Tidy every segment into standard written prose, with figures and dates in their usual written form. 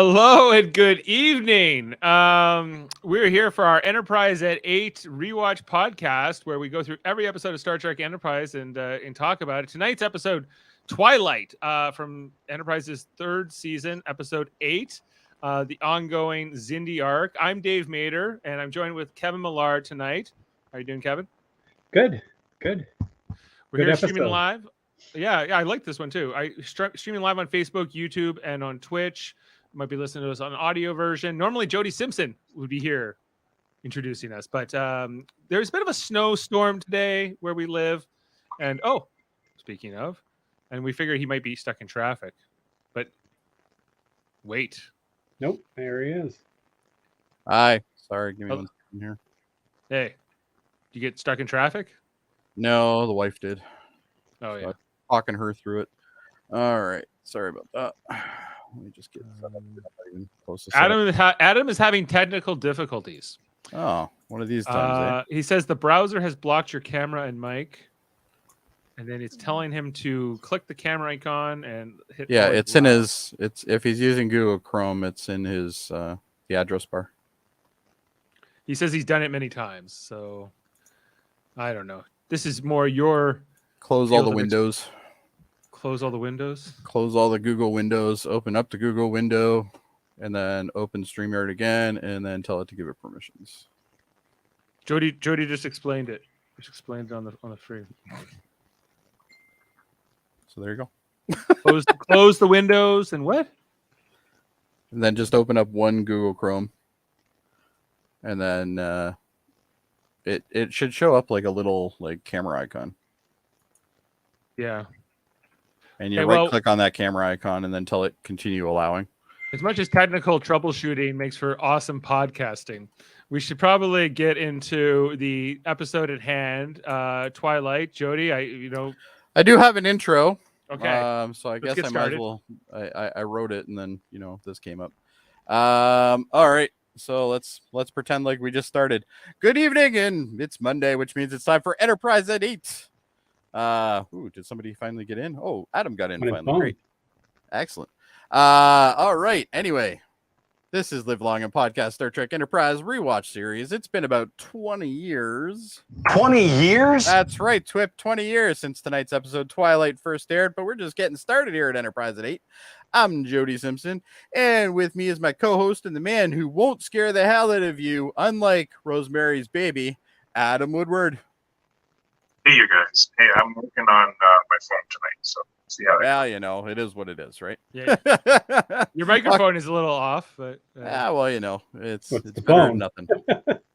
Hello and good evening. We're here for our Enterprise at 8 rewatch podcast where we go through every episode of Star Trek Enterprise and talk about it. Tonight's episode, Twilight, from Enterprise's third season, episode 8, the ongoing Xindi arc. I'm Dave Mader, and I'm joined with Kevin Millard tonight. How are you doing, Kevin? Good. We're here streaming live. Yeah, I like this one too. Streaming live on Facebook, YouTube, and on Twitch. You might be listening to us on audio version. Normally, Jody Simpson would be here introducing us, but there's a bit of a snowstorm today where we live. And speaking of, and we figured he might be stuck in traffic, but wait. Nope, there he is. Hi. Sorry, give me 1 second here. Hey, did you get stuck in traffic? No, the wife did. Oh, yeah. So talking her through it. All right. Sorry about that. Let me just get set up. Even close to Adam is having technical difficulties. Oh, one of these times. He says the browser has blocked your camera and mic. And then it's telling him to click the camera icon and hit. Yeah, it's in his. It's if he's using Google Chrome, it's in his the address bar. He says he's done it many times, so I don't know. This is more your close all the windows. Close all the windows. Close all the Google windows. Open up the Google window, and then open StreamYard again, and then tell it to give it permissions. Jody just explained it. Just explained it on the stream. So there you go. Close the windows and what? And then just open up one Google Chrome. And then it should show up like a little camera icon. Yeah. And you click on that camera icon and then tell it continue allowing. As much as technical troubleshooting makes for awesome podcasting, we should probably get into the episode at hand, Twilight. Jody, I do have an intro. Okay. So I guess I might as well. I wrote it and then this came up. All right. So let's pretend like we just started. Good evening, and it's Monday, which means it's time for Enterprise at 8. Did somebody finally get in? Oh, Adam got in finally. Great. Excellent. All right. Anyway, this is Live Long and Podcast Star Trek Enterprise rewatch series. It's been about 20 years. 20 years? That's right, Twip. 20 years since tonight's episode Twilight first aired, but we're just getting started here at Enterprise at 8. I'm Jody Simpson, and with me is my co-host and the man who won't scare the hell out of you, unlike Rosemary's Baby, Adam Woodward. Hey, you guys. Hey, I'm working on my phone tonight, so see how that goes. It is what it is, right? Yeah. Your microphone is a little off, but... it's the better phone? than nothing.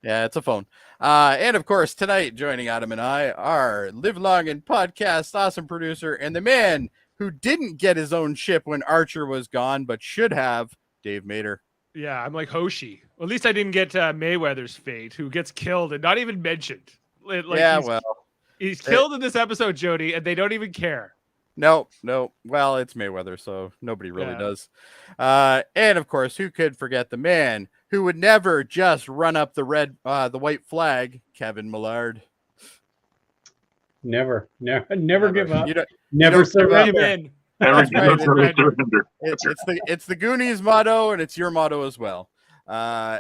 Yeah, it's a phone. And, of course, tonight, joining Adam and I are Live Long and Podcast awesome producer and the man who didn't get his own ship when Archer was gone, but should have, Dave Mader. Yeah, I'm like Hoshi. Well, at least I didn't get Mayweather's fate, who gets killed and not even mentioned. He's killed in this episode, Jody, and they don't even care. No. Well, it's Mayweather, so nobody really does. And of course, who could forget the man who would never just run up the white flag, Kevin Millard. Never give up. Never surrender. It's the Goonies motto, and it's your motto as well.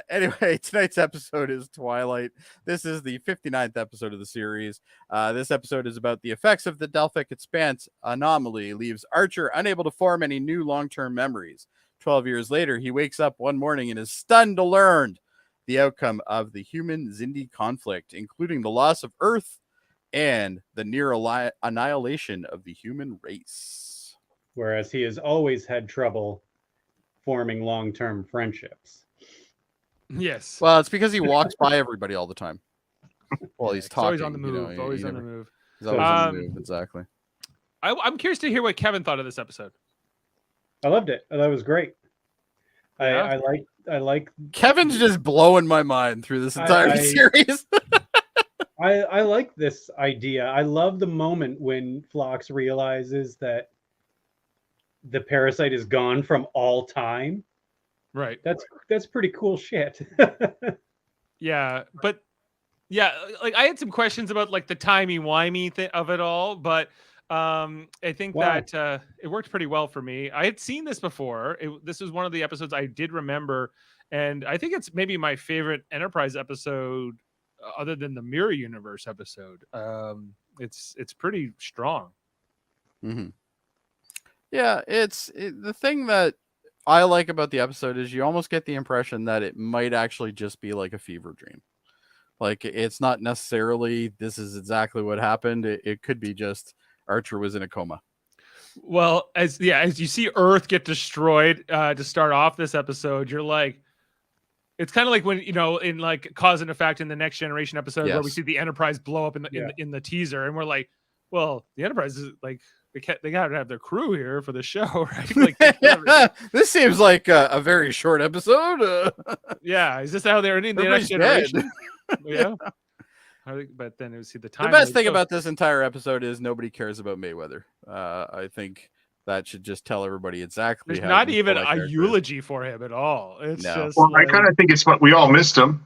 Anyway, tonight's episode is Twilight. This is the 59th episode of the series. This episode is about the effects of the Delphic Expanse anomaly leaves Archer unable to form any new long-term memories. 12 years later, he wakes up one morning and is stunned to learn the outcome of the human-Xindi conflict, including the loss of Earth and the near annihilation of the human race. Whereas he has always had trouble forming long-term friendships. Yes. Well, it's because he walks by everybody all the time while he's talking. Always on the move. Always on the move. He's always on the move. Exactly. I'm curious to hear what Kevin thought of this episode. I loved it. That was great. Yeah. I like. Kevin's just blowing my mind through this entire series. I like this idea. I love the moment when Phlox realizes that the parasite is gone from all time. Right. That's pretty cool shit. Yeah, but I had some questions about like the timey-wimey thing of it all, but I think Wow. that it worked pretty well for me. I had seen this before. This was one of the episodes I did remember, and I think it's maybe my favorite Enterprise episode, other than the Mirror Universe episode. It's pretty strong. Mm-hmm. Yeah, the thing that I like about the episode is you almost get the impression that it might actually just be like a fever dream. Like, it's not necessarily this is exactly what happened. It could be just Archer was in a coma. Well, as you see Earth get destroyed to start off this episode, you're like, it's kind of like when, in like Cause and Effect in the Next Generation episode where we see the Enterprise blow up in the teaser, and we're like, well, the Enterprise is like, they got to have their crew here for the show, right? Like, this seems like a very short episode. Yeah, is this how they're in the Next Generation? Yeah. But then it was the time. The best thing about this entire episode is nobody cares about Mayweather. I think that should just tell everybody exactly. There's not even a eulogy for him at all. It's just. Well, I kind of think it's what we all missed him.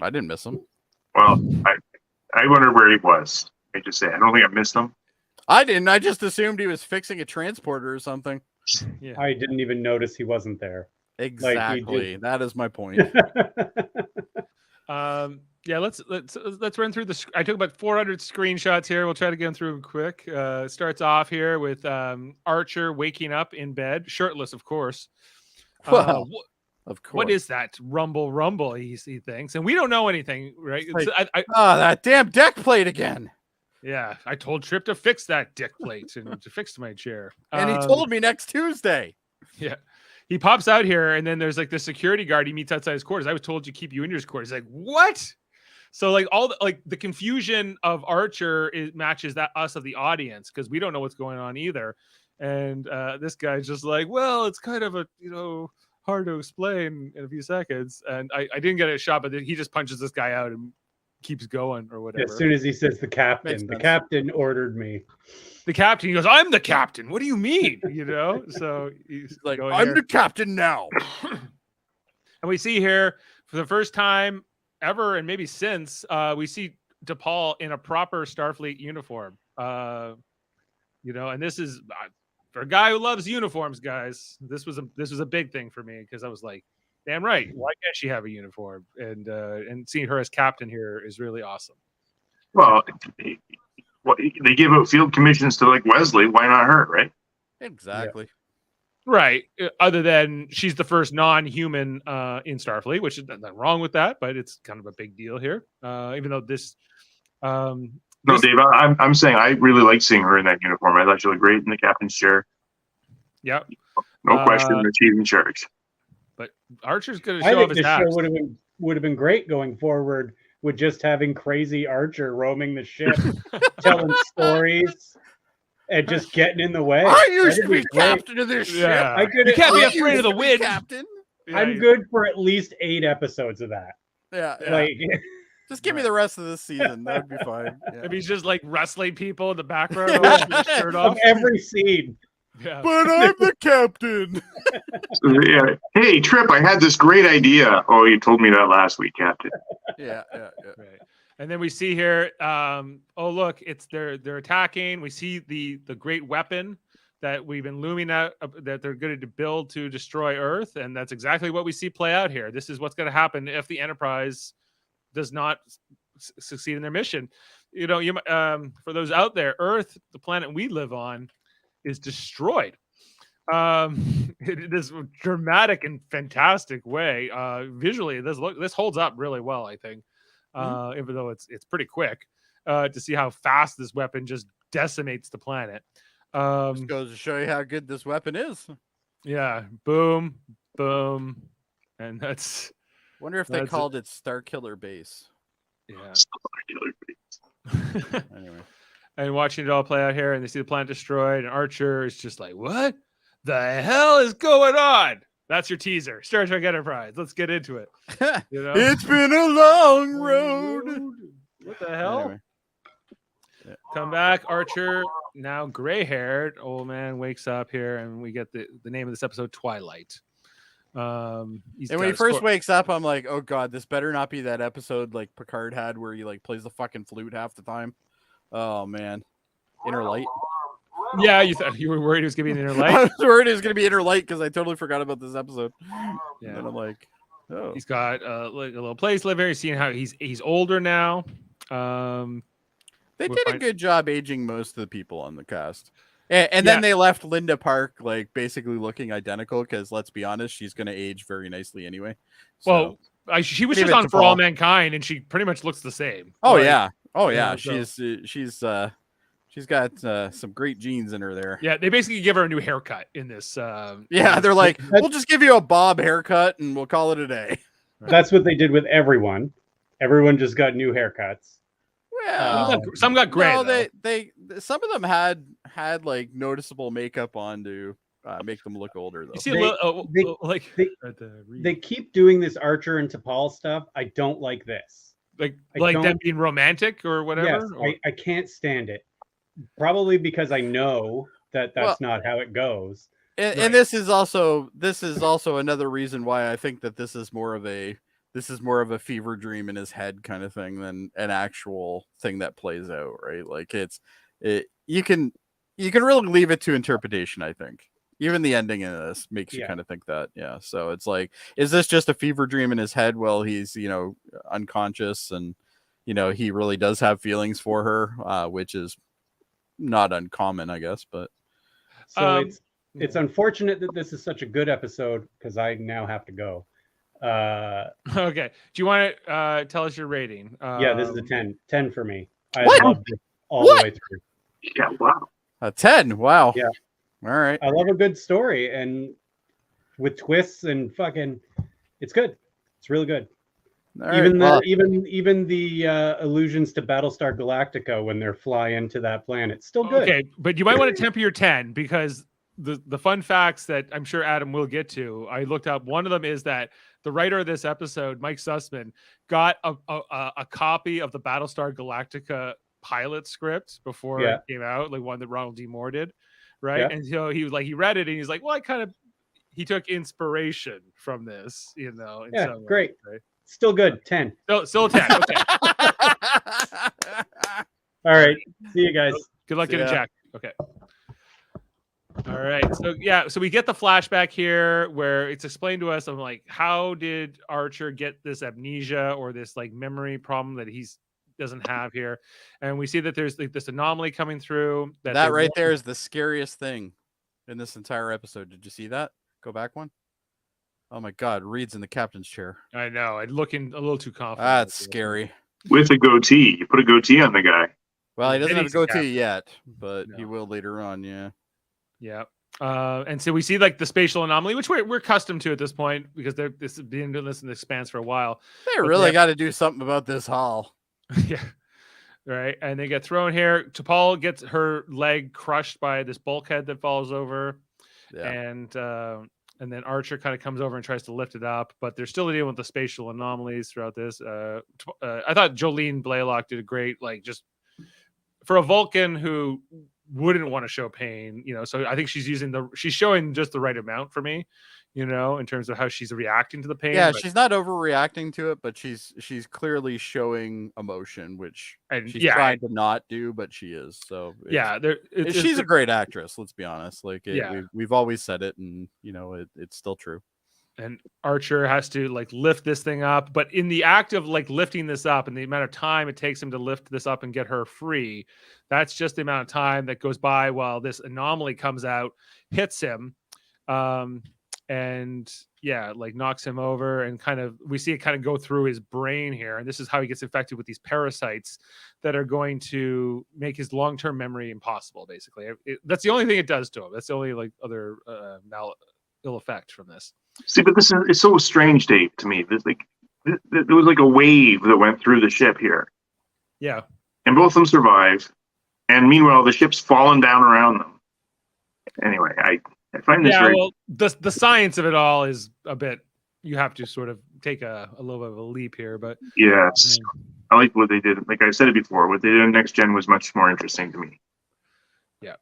I didn't miss him. Well, I wonder where he was. I just say I don't think I missed him. I didn't. I just assumed he was fixing a transporter or something. Yeah. I didn't even notice he wasn't there. Exactly. That is my point. Yeah, let's run through this. I took about 400 screenshots here. We'll try to get them through them quick. It starts off here with Archer waking up in bed, shirtless, of course. Well, of course. What is that? Rumble, he thinks. And we don't know anything, right? That damn deck plate again. Yeah, I told Trip to fix that deck plate and to fix my chair. And he told me next Tuesday. Yeah. He pops out here, and then there's like the security guard he meets outside his quarters. I was told you keep you in your quarters. He's like, what? So like the confusion of Archer matches that us of the audience, because we don't know what's going on either. And this guy's just like, well, it's kind of a hard to explain in a few seconds. And I didn't get a shot, but he just punches this guy out and keeps going or whatever. As soon as he says the captain ordered me. The captain, he goes, I'm the captain. What do you mean? So he's like, I'm the captain now. And we see here for the first time ever, and maybe since, we see DePaul in a proper Starfleet uniform. And this is for a guy who loves uniforms, guys. This was a big thing for me, because I was like, damn right, why can't she have a uniform? And seeing her as captain here is really awesome. Well, they give out field commissions to like Wesley. Why not her, right? Exactly. Yeah. Right. Other than she's the first non-human in Starfleet, which is nothing wrong with that, but it's kind of a big deal here. Even though this. No, Dave, I'm saying I really like seeing her in that uniform. I thought she looked great in the captain's chair. Yeah. No question that she's in charge. But Archer's going to show off his show would have been great going forward with just having crazy Archer roaming the ship, telling stories, and just getting in the way. I used to be captain of this ship. You can't be afraid of the wind, captain. I'm good for at least 8 episodes of that. Yeah. Like, just give me the rest of this season. That'd be fine. Yeah. If he's just like wrestling people in the background, with his shirt off. Of every scene. Yeah. But I'm the captain. Yeah. Hey, Trip, I had this great idea. Oh, you told me that last week, Captain. Yeah. Right. And then we see here, oh look, they're attacking. We see the great weapon that we've been looming at, that they're going to build to destroy Earth, and that's exactly what we see play out here. This is what's going to happen if the Enterprise does not succeed in their mission. For those out there, Earth, the planet we live on, is destroyed in this dramatic and fantastic way. Visually, this holds up really well, I think. Even though it's pretty quick to see how fast this weapon just decimates the planet. Just goes to show you how good this weapon is. Yeah, boom, boom, and that's. Wonder if they called it Starkiller Base. Yeah. Starkiller Base. Anyway. And watching it all play out here, and they see the planet destroyed, and Archer is just like, "What the hell is going on?" That's your teaser, Star Trek Enterprise. Let's get into it. It's been a long road. What the hell? Anyway. Yeah. Come back, Archer. Now gray-haired old man wakes up here, and we get the name of this episode, Twilight. And when he first wakes up, I'm like, "Oh God, this better not be that episode like Picard had, where he like plays the fucking flute half the time." Oh man, Inner Light. Yeah, you were worried it was gonna be an inner I light. was worried it was gonna be Inner Light because I totally forgot about this episode. Yeah. And then I'm like, oh, He's got like a little place to live here. He's seeing how he's older now. they we'll did a find- good job aging most of the people on the cast. And Yeah. then they left Linda Park like basically looking identical because let's be honest, she's gonna age very nicely anyway. So, Well, she was Leave just it on to For All Paul. Mankind, and she pretty much looks the same. oh Like, yeah, know, she's got some great genes in her there. yeah. They basically give her a new haircut in this. Yeah, they're like, we'll just give you a bob haircut and we'll call it a day. That's what they did with everyone. Everyone just got new haircuts. Well, some got gray. no, though. they some of them had like noticeable makeup on to make them look older though. You see, They- like they- at the They keep doing this Archer and T'Pol stuff. I don't like this. like I them don't- being romantic or whatever. Yes, or- I can't stand it. Probably because I know that that's not how it goes. And, Right. and this is also another reason why I think that this is more of a fever dream in his head kind of thing than an actual thing that plays out, right? Like you can really leave it to interpretation, I think. Even the ending in this makes you Yeah. kind of think that, yeah. So it's like, is this just a fever dream in his head while he's, unconscious and, he really does have feelings for her, which is not uncommon, I guess, but So it's unfortunate that this is such a good episode because I now have to go. Okay. Do you want to tell us your rating? Yeah, this is a 10 for me. I What? loved it all What? the way through. Yeah, wow. a 10. Wow. Yeah. All right. I love a good story and with twists and fucking, it's good. It's really good. All Even right. even the allusions to Battlestar Galactica when they're flying to that planet, still good. Okay, but you might want to temper your 10 because the fun facts that I'm sure Adam will get to, I looked up. One of them is that the writer of this episode, Mike Sussman, got a copy of the Battlestar Galactica pilot script before it came out, like one that Ronald D. Moore did, right? Yeah. And so he read it and he's like, well, he took inspiration from this, in Yeah, some way, great. right? Still good. 10. Still 10. Okay. All right. See you guys. Good luck See getting ya. Jack. Okay. All right. So we get the flashback here where it's explained to us of like, how did Archer get this amnesia or this like memory problem that he's doesn't have here? And we see that there's like this anomaly coming through. That right there is the scariest thing in this entire episode. Did you see that? Go back one. Oh my God, Reed's in the captain's chair. I know. I'm looking a little too confident. That's scary. With a goatee. You put a goatee on the guy. Well, he doesn't Then have a he's a captain. goatee yet, but he No. will later on. Yeah. Yeah. And so we see like the spatial anomaly, which we're accustomed to at this point because this has been doing this in the Expanse for a while. They But really yeah. got to do something about this hall. Yeah. Right. And they get thrown here. T'Pol gets her leg crushed by this bulkhead that falls over. Yeah. And then Archer kind of comes over and tries to lift it up, but they're still dealing with the spatial anomalies throughout this. I thought Jolene Blaylock did a great, like, just for a Vulcan who wouldn't want to show pain, so I think she's showing just the right amount for me, in terms of how she's reacting to the pain. Yeah, but- she's not overreacting to it, but she's clearly showing emotion, which and she's yeah, trying to not do, but she is. So yeah, she's a great actress. Let's be honest. Like, Yeah. we've always said it, and it's still true. and Archer has to like lift this thing up, but in the act of like lifting this up and the amount of time it takes him to lift this up and get her free, that's just the amount of time that goes by while this anomaly comes out, hits him, and like knocks him over, and we see it kind of go through his brain here, and this is how he gets infected with these parasites that are going to make his long-term memory impossible. Basically, that's the only thing it does to him. That's the only like other ill effect from this. See, but it's so strange, Dave, to me. There was like a wave that went through the ship here. Yeah. And both of them survived. And meanwhile, the ship's fallen down around them. Anyway, I find this very... Well, the science of it all is a bit, you have to sort of take a little bit of a leap here, but Yes. I like what they did. Like I said it before, what they did in Next Gen was much more interesting to me. Yeah.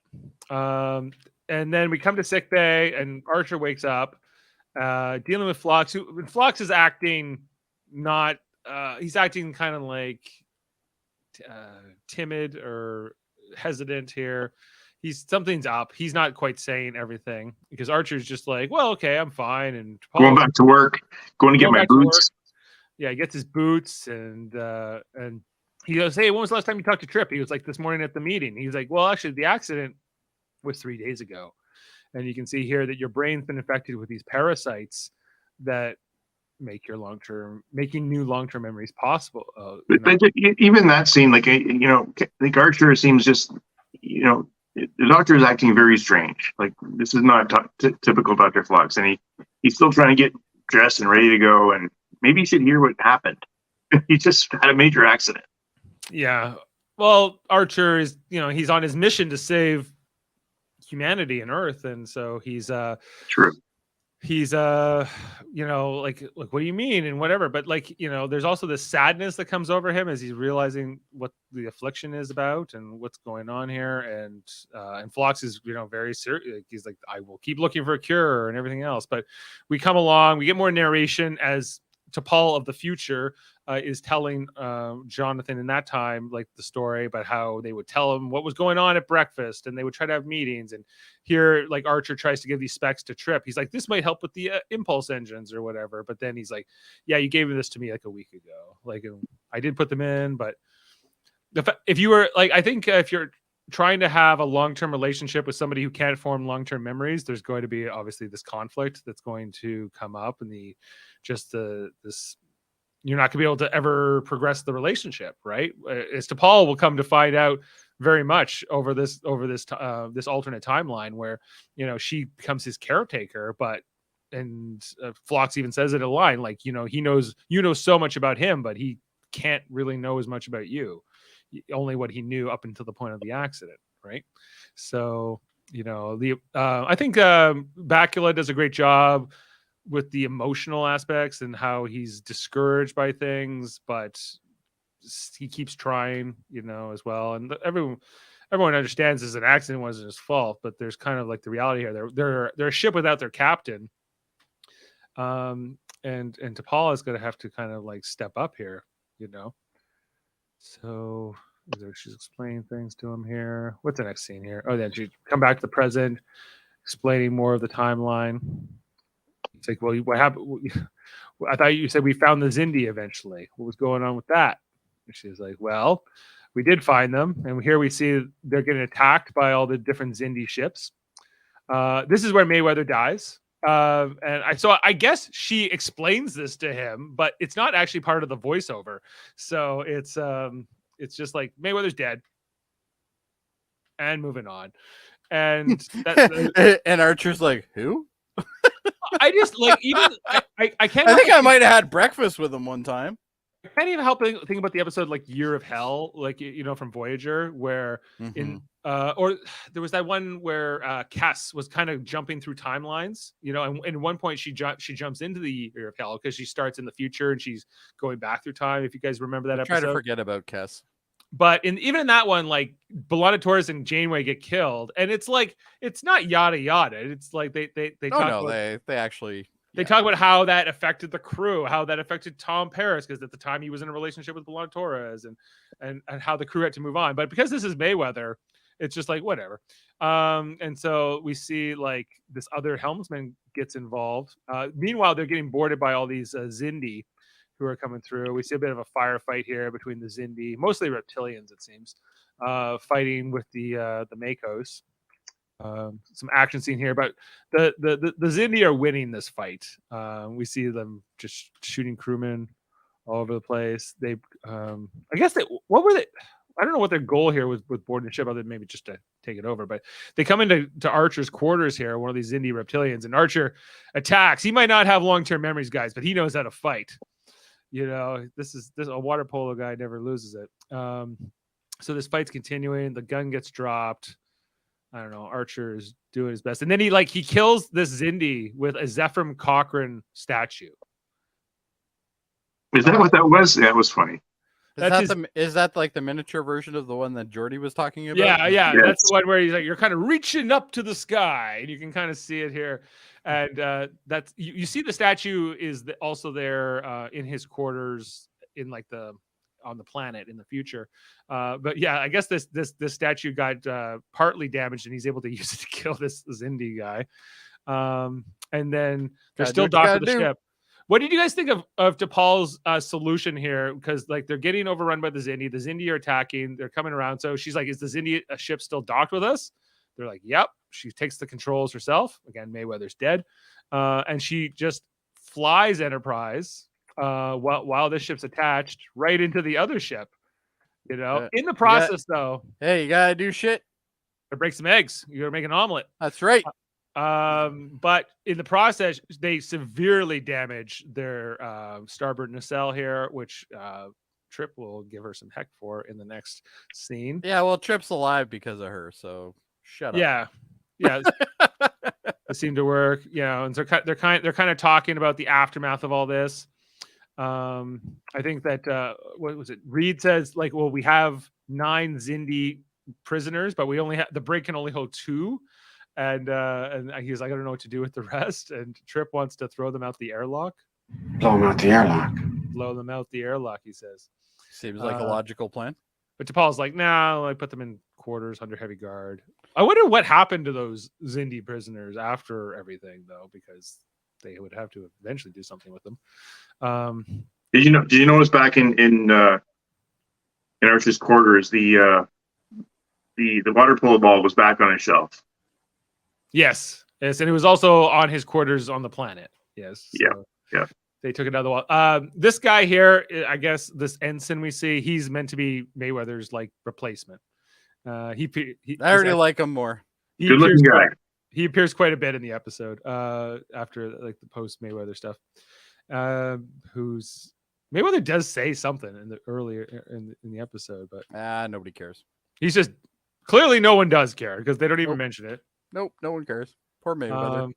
And then we come to sick bay, and Archer wakes up, dealing with Phlox. Phlox is acting he's acting kind of like timid or hesitant here. Something's up. He's not quite saying everything because Archer's just like, well, okay, I'm fine. And going back to work, going to get my boots. Yeah, he gets his boots and he goes, hey, when was the last time you talked to Trip? He was like, this morning at the meeting. He's like, well, actually, the accident was 3 days ago. And you can see here that your brain's been infected with these parasites that make your making new long-term memories possible. But even that scene, like, like Archer seems just, the doctor is acting very strange. Like, this is not typical Dr. Phlox, and he's still trying to get dressed and ready to go, and maybe he should hear what happened. He just had a major accident. Yeah. Well, Archer is, he's on his mission to save humanity and Earth, and so he's true. He's like what do you mean and whatever, but there's also this sadness that comes over him as he's realizing what the affliction is about and what's going on here, and Phlox is very serious. He's like, I will keep looking for a cure and everything else. But we come along, we get more narration as T'Pol of the future is telling Jonathan in that time, like, the story about how they would tell him what was going on at breakfast, and they would try to have meetings. And here, like, Archer tries to give these specs to Trip. He's like, this might help with the impulse engines or whatever. But then he's like, yeah, you gave this to me like a week ago. Like, I did put them in, but if you were like, I think if you're trying to have a long-term relationship with somebody who can't form long-term memories, there's going to be obviously this conflict that's going to come up, and this you're not going to be able to ever progress the relationship, right? As T'Pol will come to find out very much over this alternate timeline where she becomes his caretaker, and Phlox even says it a line like, he knows so much about him, but he can't really know as much about you. Only what he knew up until the point of the accident, right? So I think Bakula does a great job with the emotional aspects and how he's discouraged by things, but he keeps trying, as well. And everyone understands this, an accident wasn't his fault, but there's kind of like the reality here. They're a ship without their captain, and T'Pol is going to have to kind of like step up here, So she's explaining things to him here. What's the next scene here? Oh, then she come back to the present, explaining more of the timeline. It's like, well, what happened? I thought you said we found the Xindi eventually. What was going on with that? And she's like, well, we did find them, and here we see they're getting attacked by all the different Xindi ships. This is where Mayweather dies. So I guess she explains this to him, but it's not actually part of the voiceover. So it's just like, Mayweather's dead, and moving on. And and Archer's like, who? I just like, even I can't. I think I might have had breakfast with him one time. I can't even help think about the episode like Year of Hell, like from Voyager, where or there was that one where Kes was kind of jumping through timelines, and at one point she jumps into the Year of Hell because she starts in the future and she's going back through time. If you guys remember that episode, try to forget about Kes. But even in that one, like, B'Elanna Torres and Janeway get killed, and it's like, it's not yada yada. It's like they talk about how that affected the crew, how that affected Tom Paris, because at the time he was in a relationship with B'Elanna Torres, and how the crew had to move on. But because this is Mayweather, it's just like whatever. And so we see like this other helmsman gets involved. Meanwhile, they're getting boarded by all these Xindi who are coming through. We see a bit of a firefight here between the Xindi, mostly reptilians, it seems, fighting with the Makos. Some action scene here, but the Xindi are winning this fight. We see them just shooting crewmen all over the place. They, I guess what were they? I don't know what their goal here was with boarding the ship, other than maybe just to take it over. But they come into Archer's quarters here, one of these Xindi reptilians, and Archer attacks. He might not have long-term memories, guys, but he knows how to fight. This a water polo guy never loses it. So this fight's continuing. The gun gets dropped. I don't know. Archer is doing his best, and then he kills this Xindi with a Zephram Cochrane statue. Is that what that was? Yeah, it was funny. Is that like the miniature version of the one that Jody was talking about? Yeah. Yes. That's the one where he's like, you're kind of reaching up to the sky, and you can kind of see it here. And that's you see the statue is also there in his quarters in like the on the planet in the future. But yeah, I guess this statue got partly damaged, and he's able to use it to kill this Zindi guy. And then they're still docked with the ship. What did you guys think of T'Pol's solution here? Because like they're getting overrun by the Zindi. The Zindi are attacking. They're coming around. So she's like, "Is the Zindi ship still docked with us?" They're like, "Yep." She takes the controls herself. Again, Mayweather's dead, and she just flies Enterprise while this ship's attached right into the other ship. In the process, though, hey, you gotta do shit. Gotta break some eggs. You gotta make an omelet. That's right. But in the process, they severely damage their starboard nacelle here, which Trip will give her some heck for in the next scene. Yeah, well, Trip's alive because of her, so shut up. Yeah. It seemed to work. And they're kind of talking about the aftermath of all this. I think that what was it? Reed says like, well, we have 9 Zindi prisoners, but we only have the brig can only hold 2. And he's like, I don't know what to do with the rest. And Trip wants to throw them out the airlock. Blow them out the airlock. Blow them out the airlock, he says. Seems like a logical plan. But T'Pol's like, nah, I put them in quarters under heavy guard. I wonder what happened to those Zindi prisoners after everything, though, because they would have to eventually do something with them. Did you notice back in Archer's quarters, the water polo ball was back on his shelf? Yes, and it was also on his quarters on the planet. Yes. Yeah. They took it out of the wall. This guy here, I guess, this ensign we see, he's meant to be Mayweather's like replacement. I already like him more. Good looking guy. He appears quite a bit in the episode after like the post Mayweather stuff. Who's Mayweather does say something in the earlier in the episode, but nobody cares. He's just clearly no one does care because they don't even mention it. Nope, no one cares. Poor Mayweather.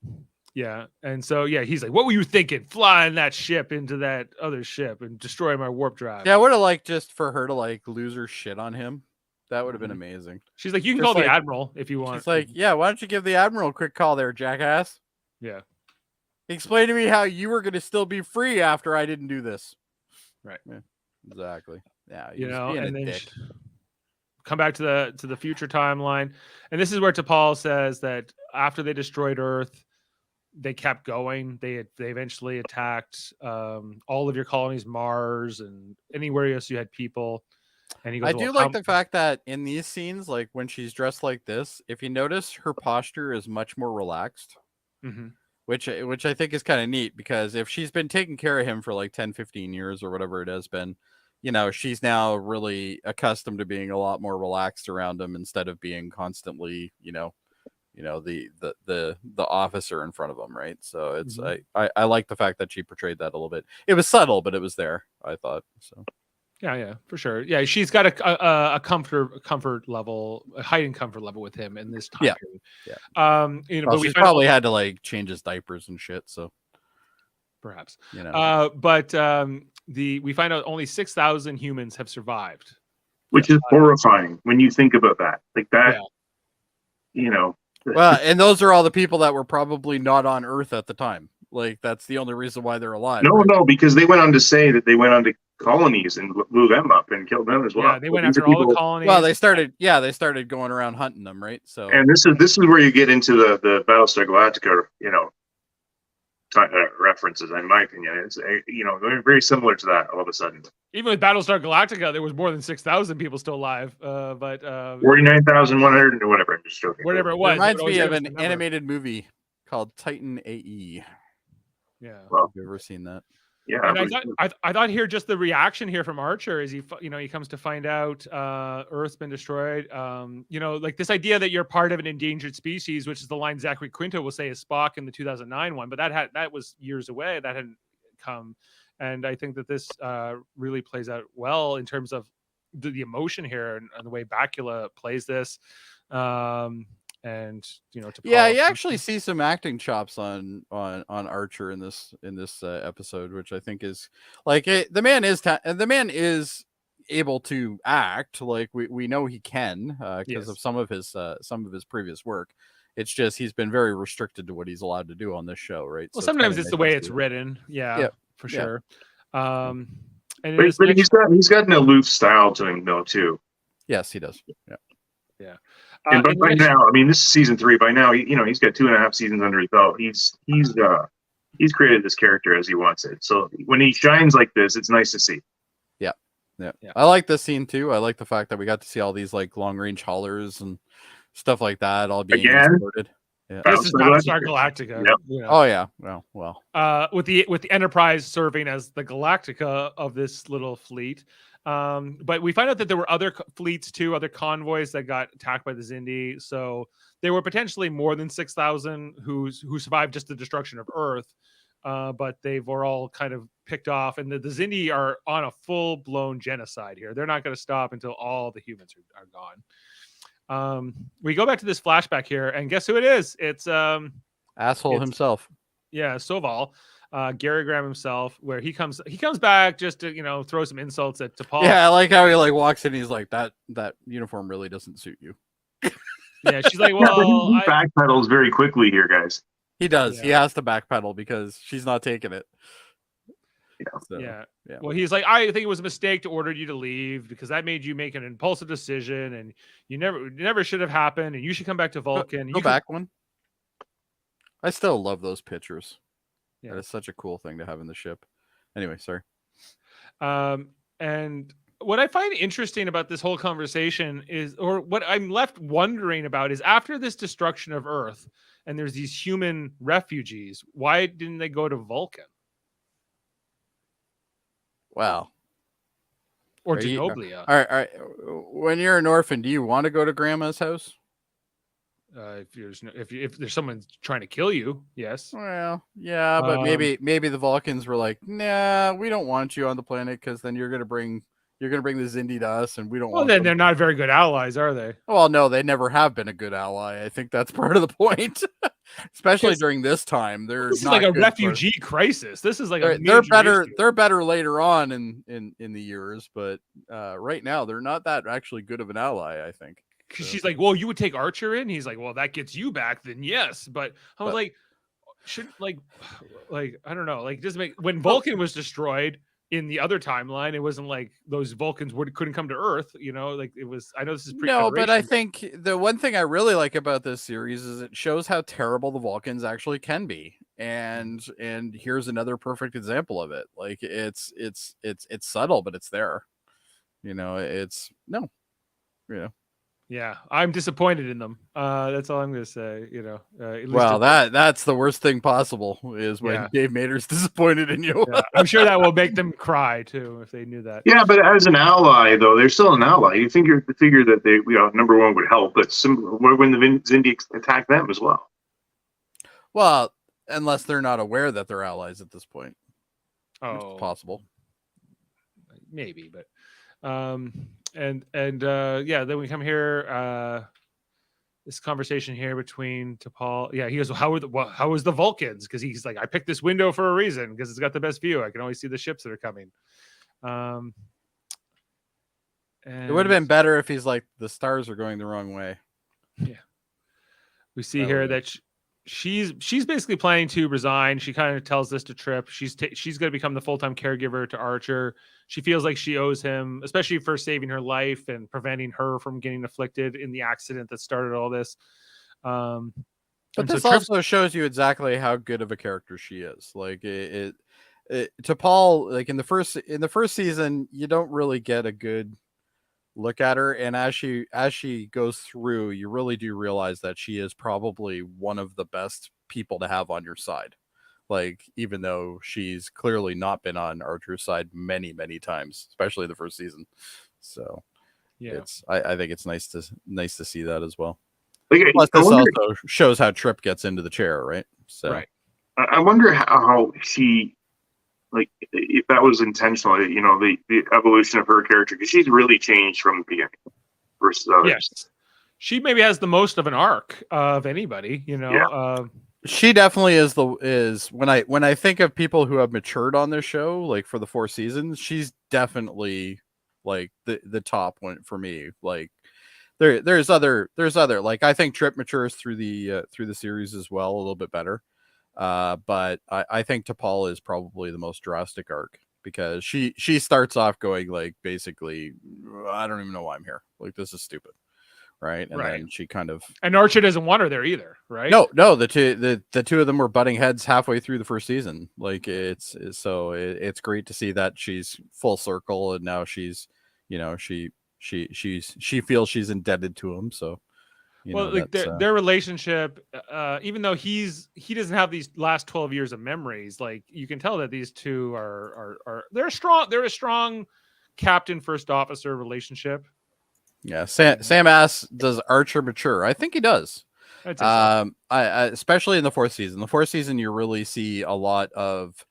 Yeah, and so he's like, "What were you thinking? Flying that ship into that other ship and destroy my warp drive?" Yeah, I would have liked just for her to like lose her shit on him. That would have been amazing. She's like, "You can call the admiral if you want." She's like, "Yeah, why don't you give the admiral a quick call there, jackass?" Yeah. Explain to me how you were going to still be free after I didn't do this. Right. Yeah, exactly. Yeah. And then come back to the future timeline, and this is where T'Pol says that after they destroyed Earth, they kept going. They eventually attacked all of your colonies, Mars, and anywhere else you had people. And he goes, I do like the fact that in these scenes, like when she's dressed like this, if you notice, her posture is much more relaxed. Mm-hmm. Which I think is kind of neat, because if she's been taking care of him for like 10, 15 years or whatever it has been, she's now really accustomed to being a lot more relaxed around him instead of being constantly, the officer in front of him. Right. So it's, I like the fact that she portrayed that a little bit. It was subtle, but it was there, I thought. So. Yeah, for sure. Yeah, she's got a comfort level, a heightened comfort level with him in this time period. Yeah. But we probably had to like change his diapers and shit. So perhaps, but we find out only 6,000 humans have survived, which is horrifying when you think about that. Like that, Well, and those are all the people that were probably not on Earth at the time. Like that's the only reason why they're alive. No, because they went on to say that they went on to colonies and blew them up and killed them as well. Yeah, they went after all the colonies. Well, they started going around hunting them, right? So, and this is where you get into the Battlestar Galactica, references. In my opinion, it's very similar to that. All of a sudden, even with Battlestar Galactica, there was more than 6,000 people still alive. But 49,100 or whatever. I'm just joking. Whatever it was. It reminds me of an animated movie called Titan AE. Yeah, well, have you ever seen that? Yeah, and I thought here just the reaction here from Archer is he comes to find out Earth's been destroyed. Like this idea that you're part of an endangered species, which is the line Zachary Quinto will say as Spock in the 2009 one, but that was years away. That hadn't come, and I think that this really plays out well in terms of the emotion here and the way Bakula plays this. And you actually see some acting chops on Archer in this episode, which I think is like the man is able to act. Like we know he can because of some of his previous work. It's just he's been very restricted to what he's allowed to do on this show, right? Well, so sometimes it's the way it's written. Yeah, for sure. And But he's got an aloof style to him though too. Yes, he does. yeah. And by now, I mean, this is season 3. By now, he's got 2.5 seasons under his belt. He's created this character as he wants it. So when he shines like this, it's nice to see. Yeah. I like this scene too. I like the fact that we got to see all these like long range haulers and stuff like that all being exported. Yeah. This is Battlestar Galactica. Yep. You know. Oh yeah. Well. With the Enterprise serving as the Galactica of this little fleet. But we find out that there were other fleets too, other convoys that got attacked by the Xindi. So there were potentially more than 6,000 who survived just the destruction of Earth. But they were all kind of picked off, and the Xindi are on a full-blown genocide here. They're not going to stop until all the humans are gone. We go back to this flashback here, and guess who it is? It's himself. Yeah, Soval, Gary Graham himself, where he comes back just to throw some insults at T'Pol. Yeah, I like how he like walks in. He's like, that uniform really doesn't suit you. Yeah, she's like, well, he backpedals very quickly here, guys. He does. Yeah. He has to backpedal because she's not taking it. Yeah. Well, he's like, I think it was a mistake to order you to leave because that made you make an impulsive decision, and you never should have happened, and you should come back to Vulcan. Go back one. I still love those pictures. Yeah, that is such a cool thing to have in the ship. Anyway, sorry. And what I find interesting about this whole conversation is, or what I'm left wondering about is, after this destruction of Earth, and there's these human refugees, why didn't they go to Vulcan? Wow. Or Genoblia? All right. When you're an orphan, do you want to go to grandma's house? If there's someone trying to kill you, yes. Well, yeah, but maybe the Vulcans were like, nah, we don't want you on the planet because then you're gonna bring the Xindi to us, and we don't. Well, want then them. they're not very good allies, are they? Well, no, they never have been a good ally. I think that's part of the point, especially during this time. This is like a refugee crisis. This is like they're better. Issue. They're better later on in the years, but right now they're not that actually good of an ally. I think. Because she's like, well, you would take Archer in. He's like, well, that gets you back. Then yes, but I was like, should like I don't know, like doesn't make when Vulcan was destroyed in the other timeline, it wasn't like those Vulcans couldn't come to Earth, like it was. I know this is no, but I think the one thing I really like about this series is it shows how terrible the Vulcans actually can be, and here's another perfect example of it. Like it's subtle, but it's there. Yeah, I'm disappointed in them. That's all I'm going to say. Well, that's the worst thing possible is when Dave Mater's disappointed in you. Yeah, I'm sure that will make them cry too if they knew that. Yeah, but as an ally, though, they're still an ally. You figure that they, number one, would help, but when the Xindi attack them as well. Well, unless they're not aware that they're allies at this point. Oh, it's possible. Maybe, but. And then we come here, this conversation here between T'Pol. Yeah, he goes, how was the Vulcans? Because he's like, I picked this window for a reason because it's got the best view. I can always see the ships that are coming. And it would have been better if he's like, the stars are going the wrong way. Yeah, we see here that she's basically planning to resign. She kind of tells this to Trip. She's going to become the full-time caregiver to Archer. She feels like she owes him, especially for saving her life and preventing her from getting afflicted in the accident that started all this. But this also shows you exactly how good of a character she is. Like T'Pol, like in the first season, you don't really get a good look at her, and as she goes through, you really do realize that she is probably one of the best people to have on your side. Like, even though she's clearly not been on Archer's side many times, especially the first season. So yeah, I think it's nice to see that as well. Plus, this also shows how Trip gets into the chair, right? So right. I wonder how she, like, if that was intentional, the evolution of her character, because she's really changed from the beginning versus others. Yes, she maybe has the most of an arc of anybody. Yeah. She definitely is when I think of people who have matured on this show, like for the 4 seasons, she's definitely like the top one for me. Like there's other, like, I think Trip matures through the series as well a little bit better. But I think T'Pol is probably the most drastic arc because she starts off going like, basically, I don't even know why I'm here. Like, this is stupid. Right. And then she kind of, and Archer doesn't want her there either. Right. No, the two of them were butting heads halfway through the first season. Like, it's great to see that she's full circle, and now she's, she feels she's indebted to him. So, their relationship, even though he doesn't have these last 12 years of memories, like, you can tell that these two are they're strong. They're a strong captain first officer relationship. Yeah, Sam asks, does Archer mature? I think he does. So. I especially in the fourth season. The fourth season, you really see a lot of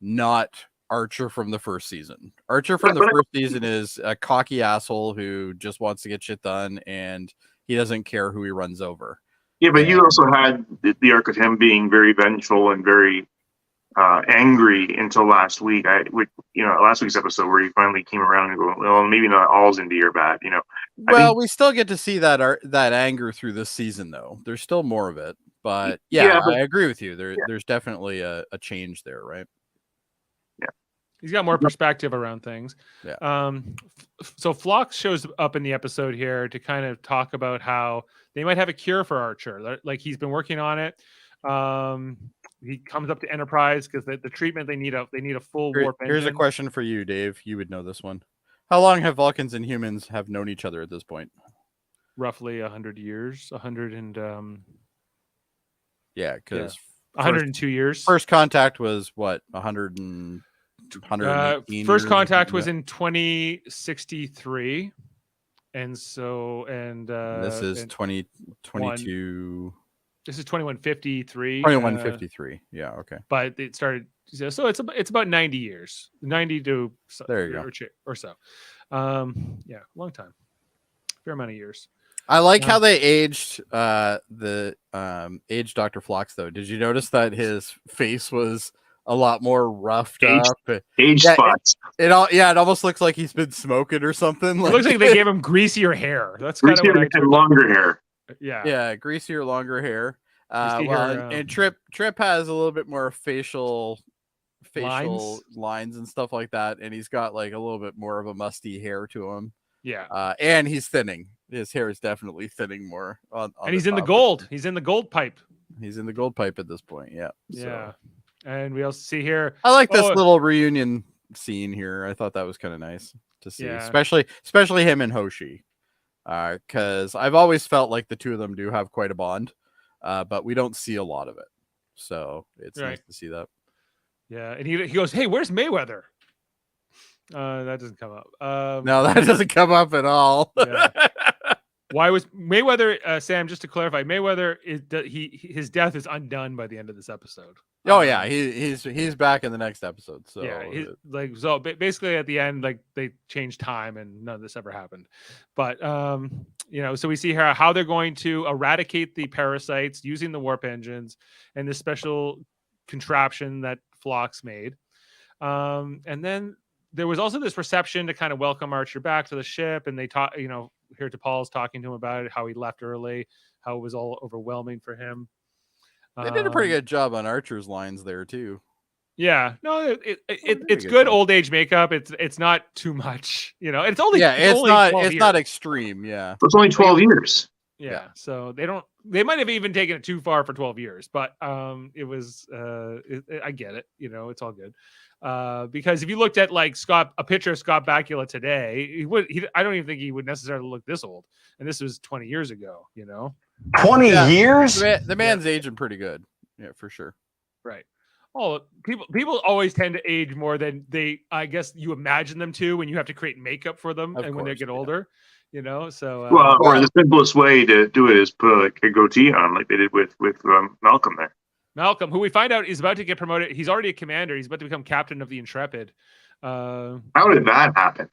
not Archer from the first season. Archer from the first season is a cocky asshole who just wants to get shit done, and he doesn't care who he runs over. Yeah, but you also had the arc of him being very vengeful and very angry until last week. Last week's episode where he finally came around and go, well, maybe not all's into your bad. Well, we still get to see that anger through this season, though. There's still more of it, but I agree with you. There's definitely a change there, right? Yeah, he's got more perspective around things. Yeah. So Phlox shows up in the episode here to kind of talk about how they might have a cure for Archer. Like, he's been working on it. He comes up to Enterprise because the treatment they need a full warp engine. Here's a question for you, Dave. You would know this one. How long have Vulcans and humans have known each other at this point? Roughly 100 years. 102 years. First contact was what? 118. First contact was in 2063. And so this is 2022. This is 2153. 2153. Yeah, okay. But it started, so it's about 90 years. 90 to there you go. Or so. Long time. Fair amount of years. I like how they aged aged Dr. Phlox, though. Did you notice that his face was a lot more roughed up? Age spots. It almost looks like he's been smoking or something. It looks like they gave him greasier hair. That's kind of what and longer hair. Yeah, greasier, longer hair. And Trip has a little bit more facial lines and stuff like that, and he's got like a little bit more of a musty hair to him. Yeah, and he's thinning. His hair is definitely thinning more. And he's in the gold. He's in the gold pipe. He's in the gold pipe at this point. Yeah. Yeah. And we also see here. I like this little reunion scene here. I thought that was kind of nice to see, especially him and Hoshi. Because I've always felt like the two of them do have quite a bond, but we don't see a lot of it. So it's nice to see that. Yeah, and he goes, "Hey, where's Mayweather?" That doesn't come up. No, that doesn't come up at all. Yeah. Why was Mayweather? Sam, just to clarify, Mayweather his death is undone by the end of this episode. Oh yeah, he's back in the next episode. So yeah, basically at the end, like, they changed time and none of this ever happened. But so we see here how they're going to eradicate the parasites using the warp engines and this special contraption that Phlox made. And then there was also this reception to kind of welcome Archer back to the ship, and they talk, here T'Pol's talking to him about it, how he left early, how it was all overwhelming for him. They did a pretty good job on Archer's lines there too. Yeah, no, it's good old age makeup. It's not too much, It's only it's not extreme. Yeah, it's only 12 years. Yeah, so they might have even taken it too far for 12 years, but it was I get it, it's all good. Because if you looked at like a picture of Scott Bakula today, I don't even think he would necessarily look this old, and this was 20 years ago. 20 years. The man's aging pretty good. Yeah, for sure. Right. Oh, people always tend to age more than I guess you imagine them to when you have to create makeup for them, and when they get older. So or the simplest way to do it is put like a goatee on, like they did with Malcolm there. Malcolm, who we find out is about to get promoted. He's already a commander. He's about to become captain of the Intrepid. How did that happen?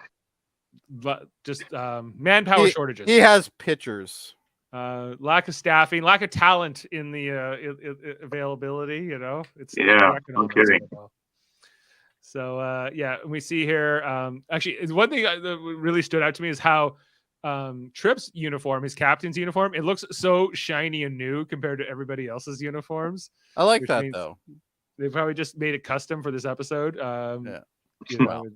Just manpower shortages. He has pictures. Lack of staffing, lack of talent in the availability. It's no kidding. So we see here. Actually, one thing that really stood out to me is how Trip's uniform, his captain's uniform, it looks so shiny and new compared to everybody else's uniforms. I like that though. They probably just made it custom for this episode. You know? Well,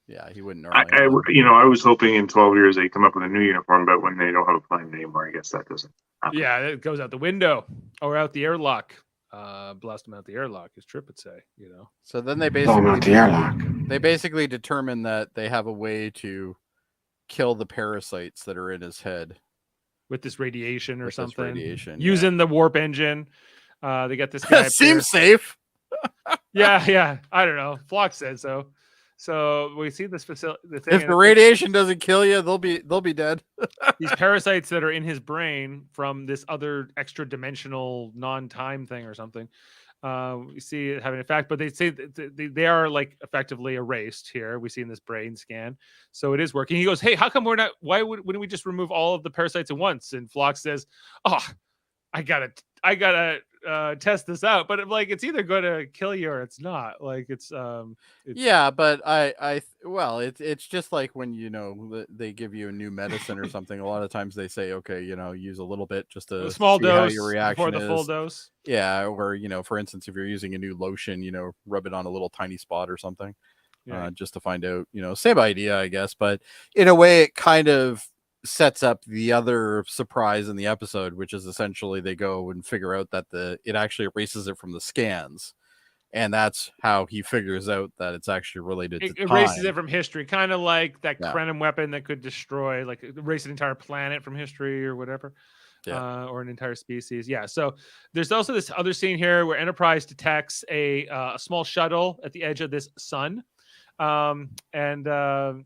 yeah, he wouldn't normally. I was hoping in 12 years they come up with a new uniform, but when they don't have a plane anymore, I guess that doesn't happen. Yeah, it goes out the window or out the airlock. Blast them out the airlock, as Trip would say. You know. So then they Oh, not the basically airlock. they basically determine that they have a way to kill the parasites that are in his head With this radiation or with this something, radiation, using the warp engine. They got this guy. up Seems here. safe. Yeah. I don't know. Flock said so. So we see this facility. If the radiation doesn't kill you, they'll be dead. These parasites that are in his brain from this other extra dimensional non-time thing or something. We see it having an effect, but they say that they are like effectively erased here. We see in this brain scan, so it is working. He goes, "Hey, how come we're not? Wouldn't we just remove all of the parasites at once?" And Flock says, "Oh, I gotta test this out, but like it's either going to kill you or it's not. Like it's Yeah, but it's just like when they give you a new medicine or something. A lot of times they say, okay, use a little bit just to a small see how dose your reaction before the full dose. Yeah, or for instance, if you're using a new lotion, rub it on a little tiny spot or something, just to find out. Same idea, I guess, but in a way, it kind of sets up the other surprise in the episode, which is essentially they go and figure out that it actually erases it from the scans, and that's how he figures out that it's actually related to time. Erases it from history, kind of like that Krenim weapon that could destroy, like erase an entire planet from history or whatever. Or an entire species. Yeah. So there's also this other scene here where Enterprise detects a small shuttle at the edge of this sun, and they're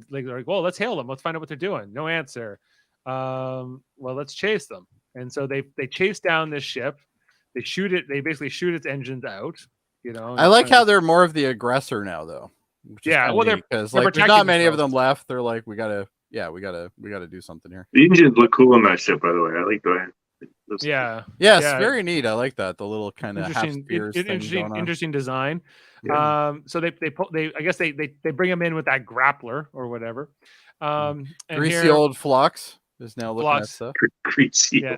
like, well, let's hail them. Let's find out what they're doing. No answer. Well, let's chase them. And so they chase down this ship. They shoot it. They basically shoot its engines out. I like how they're more of the aggressor now, though. Yeah, well, because like there's not many of them left. They're like, we gotta do something here. The engines look cool on that ship, by the way. I like the Yeah. Yes, very neat. I like that. The little kind of interesting design. Yeah. So they I guess they bring him in with that grappler or whatever. And greasy old Phlox is now looking at stuff. Greasy. Yeah,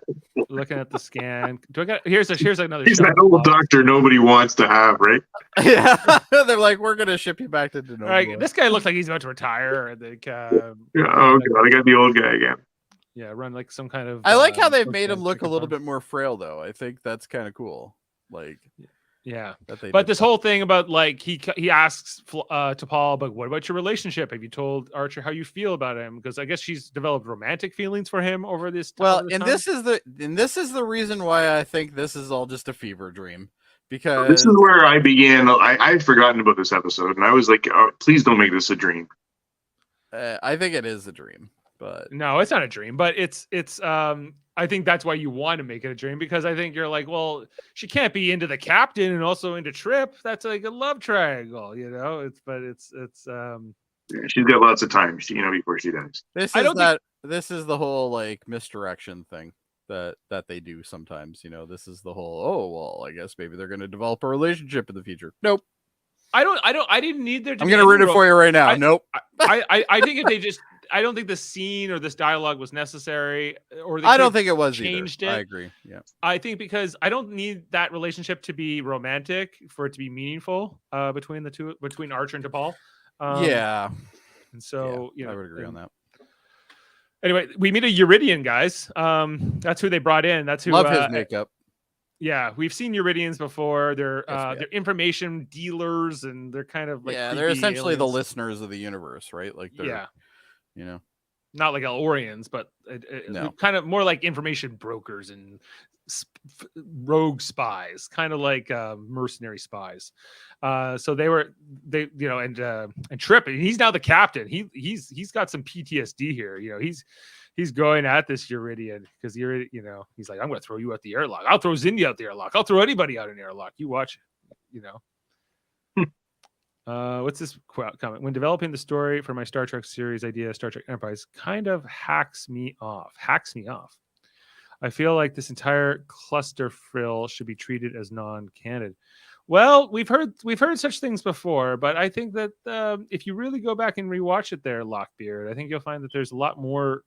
looking at the scan. Here's another. He's that old doctor nobody wants to have, right? Yeah, they're like, we're gonna ship you back to Denova. All right, this guy looks like he's about to retire. I think. Oh god, I got the old guy again. Yeah, run like some kind of. I like how they've made him look a little bit more frail, though. I think that's kind of cool. Like, yeah. But this whole thing about like he asks to Paul, but what about your relationship? Have you told Archer how you feel about him? Because I guess she's developed romantic feelings for him over this. This is the reason why I think this is all just a fever dream. Because this is where I began. I'd forgotten about this episode, and I was like, oh, please don't make this a dream. I think it is a dream. But no, it's not a dream, but it's I think that's why you want to make it a dream, because I think you're like, well, she can't be into the captain and also into Trip. That's like a love triangle, it's she's got lots of time, before she dies. This is the whole like misdirection thing that they do sometimes. This is the whole, I guess maybe they're going to develop a relationship in the future. Nope. I didn't need there to I'm going to read it for you right now. Nope. I think if they just I don't think the scene or this dialogue was necessary, or I don't think it was changed either. it. I agree. Yeah. I think because I don't need that relationship to be romantic for it to be meaningful between Archer and T'Pol. Yeah. And so, I would agree on that. Anyway, we meet a Uridian, guys. That's who they brought in. That's who. Love his makeup. Yeah, we've seen Uridians before. They're information dealers, and they're kind of like they're essentially the listeners of the universe, right? Like they're not like El-Orians, but kind of more like information brokers and rogue spies, kind of like mercenary spies. So and Trip, and he's now the captain. He's got some PTSD here. He's going at this Uridian because he's like, I'm going to throw you out the airlock. I'll throw Zindy out the airlock. I'll throw anybody out an airlock. You watch, what's this comment? When developing the story for my Star Trek series idea, Star Trek Enterprise kind of hacks me off. I feel like this entire cluster frill should be treated as non-canon. Well, we've heard such things before, but I think that if you really go back and rewatch it there, Lockbeard, I think you'll find that there's a lot more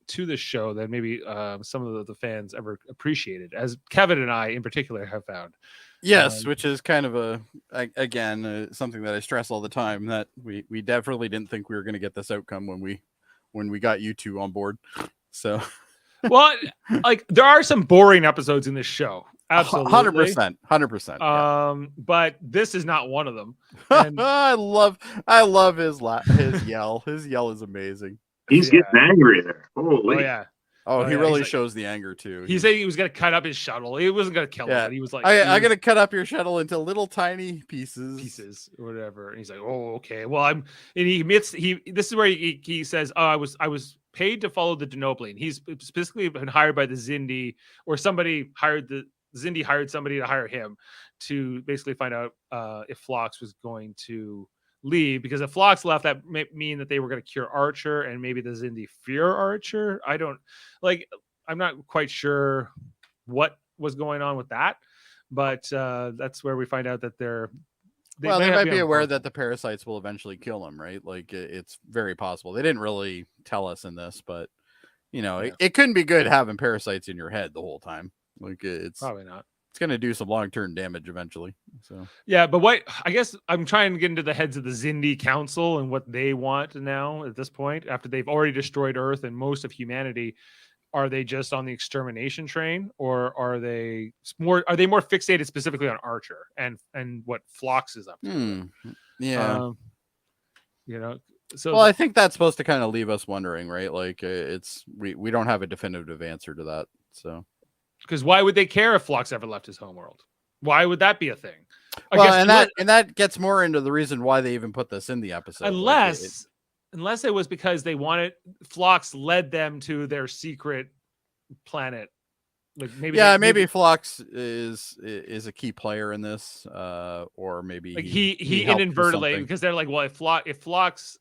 to the show that maybe some of the fans ever appreciated, as Kevin and I in particular have found. Yes, which is kind of something that I stress all the time, that we definitely didn't think we were going to get this outcome when we got you two on board. So, well, like there are some boring episodes in this show. Absolutely. 100%. But this is not one of them. And I love his yell. His yell is amazing. He's getting angry there. Holy. Oh yeah. Oh, he yeah, really like, shows the anger too. He said he was gonna cut up his shuttle. He wasn't gonna kill it. He was like, I'm gonna cut up your shuttle into little tiny pieces or whatever. And he's like, oh, okay. Well, and he admits this is where he says, oh, I was paid to follow the Denobling. He's specifically been hired by the Zindi, or somebody hired Zindi hired somebody to hire him to basically find out if Phlox was going to leave, because if Phlox left, that may mean that they were going to cure Archer, and maybe the Zindi fear Archer. I'm not quite sure what was going on with that, but that's where we find out that they might be aware that the parasites will eventually kill him, right? Like it's very possible. They didn't really tell us in this, but it couldn't be good having parasites in your head the whole time. Like it's probably not. It's going to do some long-term damage eventually. So yeah, but I guess I'm trying to get into the heads of the Zindi Council and what they want now at this point, after they've already destroyed Earth and most of humanity. Are they just on the extermination train, or are they more fixated specifically on Archer and what Phlox is up to? Yeah. So well, I think that's supposed to kind of leave us wondering, right? Like we don't have a definitive answer to that. So because why would they care if Phlox ever left his homeworld? Why would that be a thing? That gets more into the reason why they even put this in the episode. Unless it was because they wanted Phlox led them to their secret planet. Like maybe Phlox is a key player in this, or maybe like he inadvertently, because they're like, well, if Phlox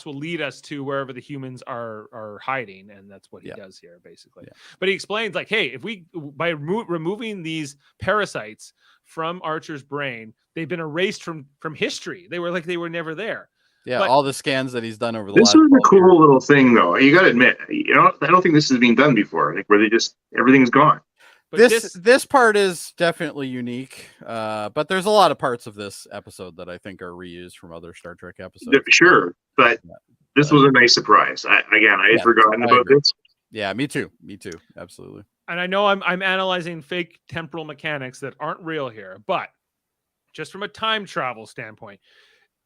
will lead us to wherever the humans are hiding, and that's what he does here, basically. Yeah. But he explains, like, hey, if we by removing these parasites from Archer's brain, they've been erased from history. They were never there. Yeah, all the scans that he's done over the last. This was a cool little thing, though. You got to admit, I don't think this has been done before. Like where everything's gone. But this part is definitely unique, but there's a lot of parts of this episode that I think are reused from other Star Trek episodes. Sure, but this was a nice surprise. I had forgotten about this. Yeah, me too. Absolutely. And I know I'm analyzing fake temporal mechanics that aren't real here, but just from a time travel standpoint,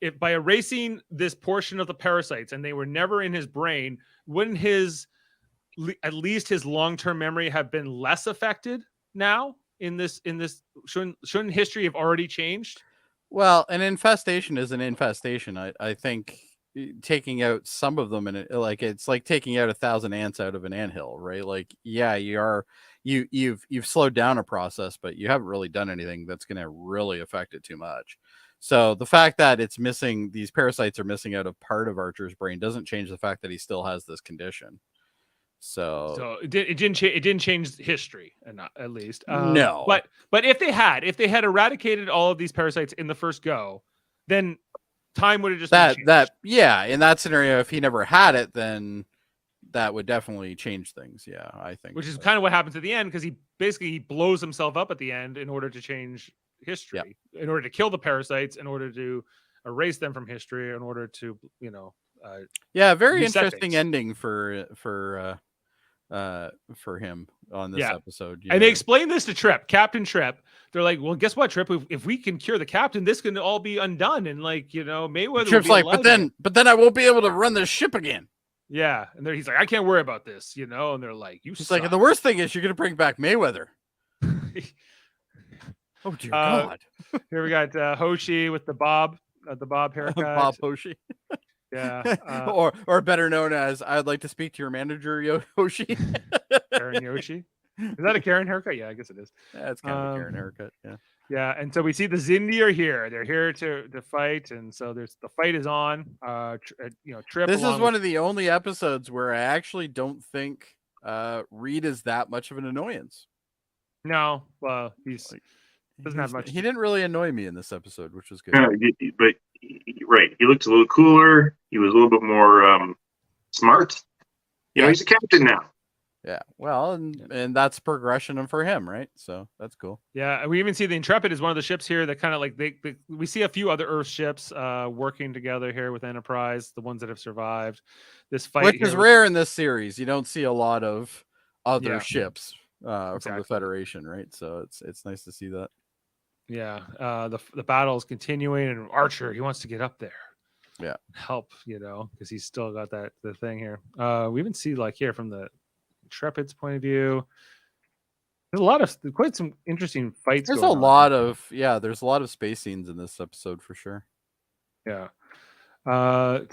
if by erasing this portion of the parasites and they were never in his brain, wouldn't at least his long-term memory have been less affected now in this shouldn't history have already changed? Well, an infestation is an infestation. I think taking out some of them, and it's like taking out 1,000 ants out of an anthill, right? Like, yeah, you've slowed down a process, but you haven't really done anything that's going to really affect it too much. So the fact that these parasites are missing out of part of Archer's brain doesn't change the fact that he still has this condition. So it didn't change history, at least. No. But if they had eradicated all of these parasites in the first go, then time would have just in that scenario, if he never had it, then that would definitely change things. Yeah, I think. Which is kind of what happens at the end, because he blows himself up at the end in order to change history, in order to kill the parasites, in order to erase them from history, in order to very interesting ending for him on this episode. And they explain this to Captain Trip. They're like, well, guess what, Trip? If we can cure the captain, this can all be undone. And Mayweather. Trip's like, but then I won't be able to run this ship again. Yeah, and he's like, I can't worry about this, and they're like, He's like, the worst thing is you're gonna bring back Mayweather. Oh dear God! Here we got Hoshi with the bob haircut. Bob Hoshi. Yeah. Or better known as, I'd like to speak to your manager, Hoshi. Karen Yoshi. Is that a Karen haircut? Yeah, I guess it is. That's kind of a Karen haircut. Yeah. Yeah, and so we see the Zindi are here. They're here to fight, and so the fight is on. Trip. This is one of the only episodes where I actually don't think Reed is that much of an annoyance. No, well, doesn't have much. He didn't really annoy me in this episode, which was good. But right, he looked a little cooler. He was a little bit more smart. You know, he's a captain now. Yeah, well, and that's progression for him, right? So that's cool. Yeah, we even see the Intrepid is one of the ships here that kind of like we see a few other Earth ships working together here with Enterprise, the ones that have survived this fight, which is rare in this series. You don't see a lot of other ships from the Federation, right? So it's nice to see that. Yeah, the battle is continuing, and Archer, he wants to get up there. Yeah, help, because he's still got the thing here. We even see like here from the Intrepid's point of view. There's quite some interesting fights. There's there's a lot of space scenes in this episode for sure. Yeah. Like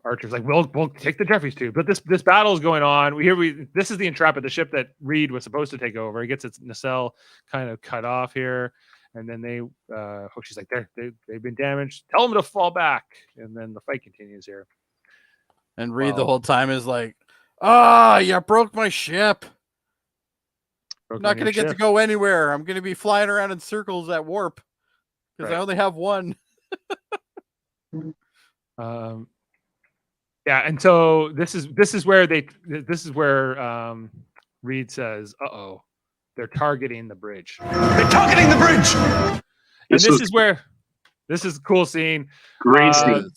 Archer's like, we'll take the Jeffries tube, but this battle is going on. This is the Intrepid, the ship that Reed was supposed to take over. He gets its nacelle kind of cut off here, and then she's like, they've been damaged. Tell them to fall back, and then the fight continues here. And Reed the whole time is like, you broke my ship. I'm not going to get to go anywhere. I'm going to be flying around in circles at warp because I only have one. Yeah, and so this is where Reed says, "Uh-oh, they're targeting the bridge. They're targeting the bridge." And this is a cool scene. Great scene.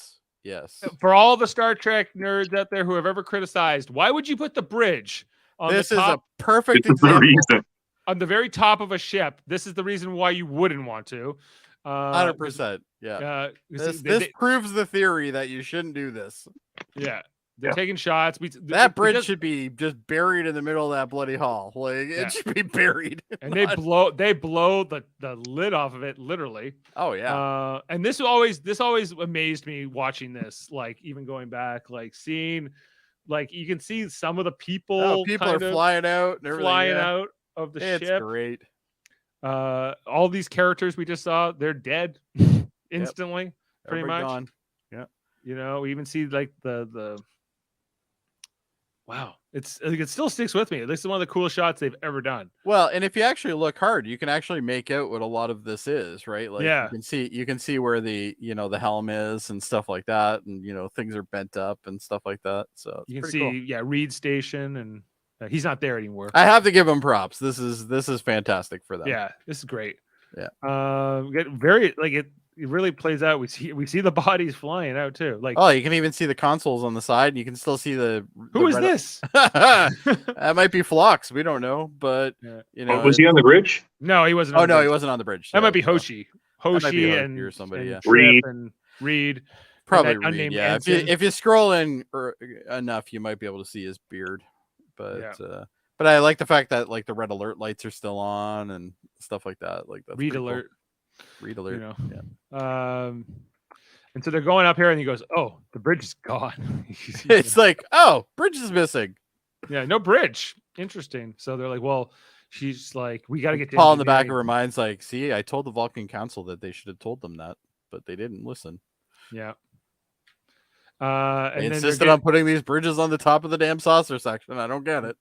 Yes. For all the Star Trek nerds out there who have ever criticized, why would you put the bridge on this the top? Is a perfect example. On the very top of a ship. This is the reason why you wouldn't want to. 100%. Yeah. This proves the theory that you shouldn't do this. Yeah. They're taking shots. That bridge should be just buried in the middle of that bloody hall. Like it should be buried. And they blow the lid off of it, literally. Oh yeah. And this always amazed me watching this, like even going back, like seeing, like you can see some of the people. People are flying out and everything. Flying out of the ship. It's great. All these characters we just saw, they're dead instantly, pretty much. Gone. Yeah. We even see like the wow. It still sticks with me. This is one of the coolest shots they've ever done. Well, and if you actually look hard, you can actually make out what a lot of this is, right? Like you can see where the the helm is and stuff like that, and things are bent up and stuff like that. So you can see cool. Reed Station, and he's not there anymore. I have to give him props. This is fantastic for them. Yeah, this is great. Yeah. It really plays out. We see the bodies flying out too. Like, you can even see the consoles on the side. And you can still see who is this? That might be Phlox. We don't know, but was he on the bridge? No, he wasn't. He wasn't on the bridge. That might be Hoshi. Hoshi and or somebody. And Reed. Probably Reed. Yeah. If you scroll in enough, you might be able to see his beard. But but I like the fact that like the red alert lights are still on and stuff like that. Like that's Read alert. Cool. Read alert. And so they're going up here, and he goes, "Oh, the bridge is gone." It's like, "Oh, bridge is missing." Yeah, no bridge. Interesting. So they're like, "Well," she's like, "We got to get." Paul in the back of her mind's like, "See, I told the Vulcan Council that they should have told them that, but they didn't listen." Yeah. They insisted on putting these bridges on the top of the damn saucer section. I don't get it.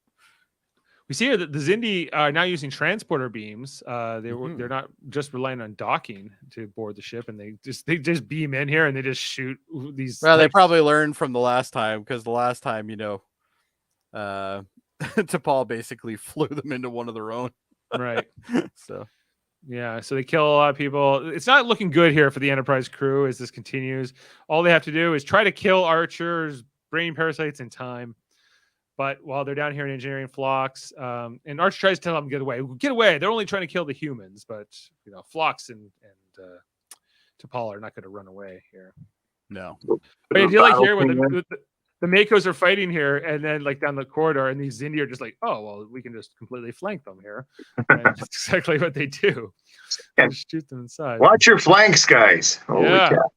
We see here that the Xindi are now using transporter beams. They're not just relying on docking to board the ship, and they just beam in here and they just shoot these. Well, they probably learned from the last time, because the last time, T'Pol basically flew them into one of their own. Right. So they kill a lot of people. It's not looking good here for the Enterprise crew as this continues. All they have to do is try to kill Archer's brain parasites in time. But while they're down here in engineering Phlox, and Archer tries to tell them, get away. They're only trying to kill the humans, but Phlox and T'Pol are not going to run away here. No. But you like here where the Makos are fighting here, and then like down the corridor, and these Xindi are just like, oh well, we can just completely flank them here. And that's exactly what they do. Just shoot them inside. Watch your flanks, guys. Holy cow.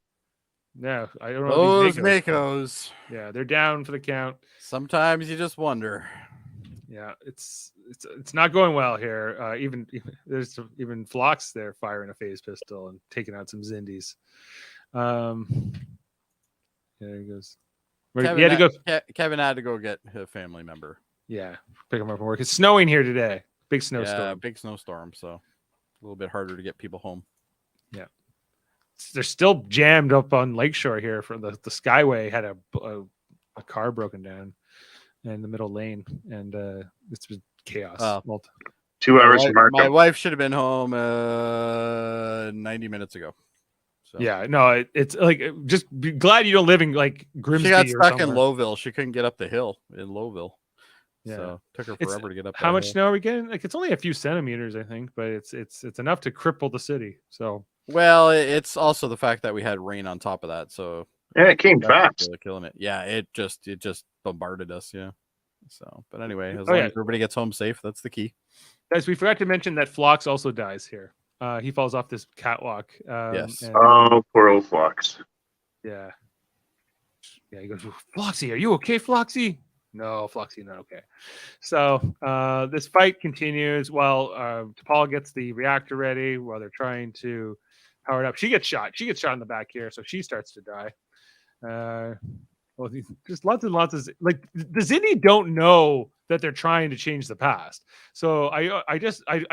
No, I don't know. Those Makos. Yeah, they're down for the count. Sometimes you just wonder. Yeah, it's not going well here. Even there's even Phlox there firing a phase pistol and taking out some Xindis. There he goes. Kevin had to go get a family member. Yeah, pick him up from work. It's snowing here today. Big snowstorm. Yeah, big snowstorm. So a little bit harder to get people home. Yeah. They're still jammed up on Lakeshore here. For the Skyway had a a car broken down in the middle lane, and this was chaos. Oh. 2 hours from My Markham. wife should have been home 90 minutes ago. So. Yeah, no, it's like just be glad you don't live in like Grimsby. She got or stuck in somewhere. Lowville. She couldn't get up the hill in Lowville. Yeah. So it took her It's- forever to get up. How that much hill. snow are we getting? Like it's only a few centimeters, I think, but it's enough to cripple the city. So Well, it's also the fact that we had rain on top of that. So Yeah, it came that's fast. really killing it. Yeah, it just bombarded us. Yeah. So, but anyway, as Oh, long yeah. as everybody gets home safe, that's the key. guys, we forgot to mention that Phlox also dies here. He falls off this catwalk. Yes. and- Oh, poor old Fox. Yeah. Yeah, he goes, Floxy, are you okay, Floxy? No, Floxy, not okay. So this fight continues while T'Pol gets the reactor ready, while they're trying to power it up. She gets shot. She gets shot in the back here, so she starts to die. Well, just lots and lots of like the Zindi don't know that they're trying to change the past. So I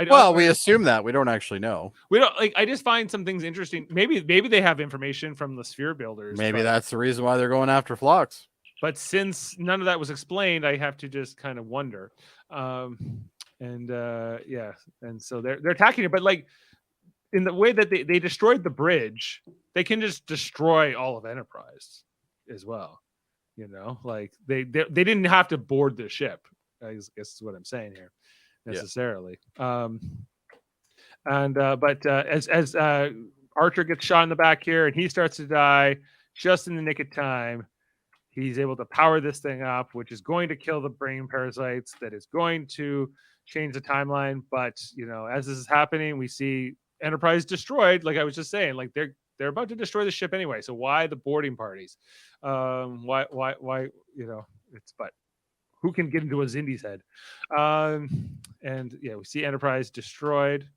Well, we assume that we don't actually know. we don't like. I just find some things interesting. Maybe they have information from the sphere builders. Maybe but, that's the reason why they're going after Phlox. But since none of that was explained, I have to just kind of wonder. Yeah, and so they're attacking it, but like in the way that they destroyed the bridge, they can just destroy all of Enterprise as well. You know, like they didn't have to board the ship. I guess is what I'm saying here necessarily. Yeah. But as Archer gets shot in the back here and he starts to die just in the nick of time, he's able to power this thing up, which is going to kill the brain parasites, that is going to change the timeline. But you know, as this is happening, we see Enterprise destroyed. Like I was just saying, like they're about to destroy the ship anyway. So why the boarding parties? Why? You know, but who can get into a Zindi's head? And yeah, we see Enterprise destroyed,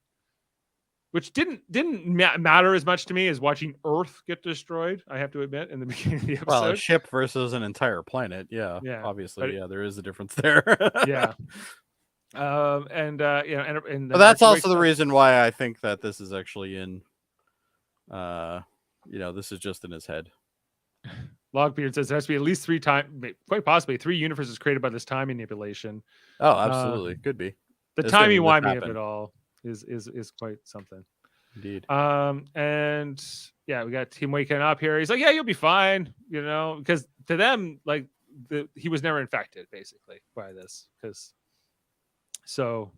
which didn't matter as much to me as watching Earth get destroyed. I have to admit, in the beginning of the episode. Well, a ship versus an entire planet. Yeah. Obviously, there is a difference there. Yeah. You know, and but that's also the reason why I think that this is actually in. You know, this is just in his head. Logbeard says there has to be at least 3 times, quite possibly 3 universes created by this time manipulation. Oh, absolutely, could be. The timey-wimey of it all is quite something. Indeed. And yeah, we got him waking up here. He's like, yeah, you'll be fine, you know, because to them, like he was never infected basically by this, because so.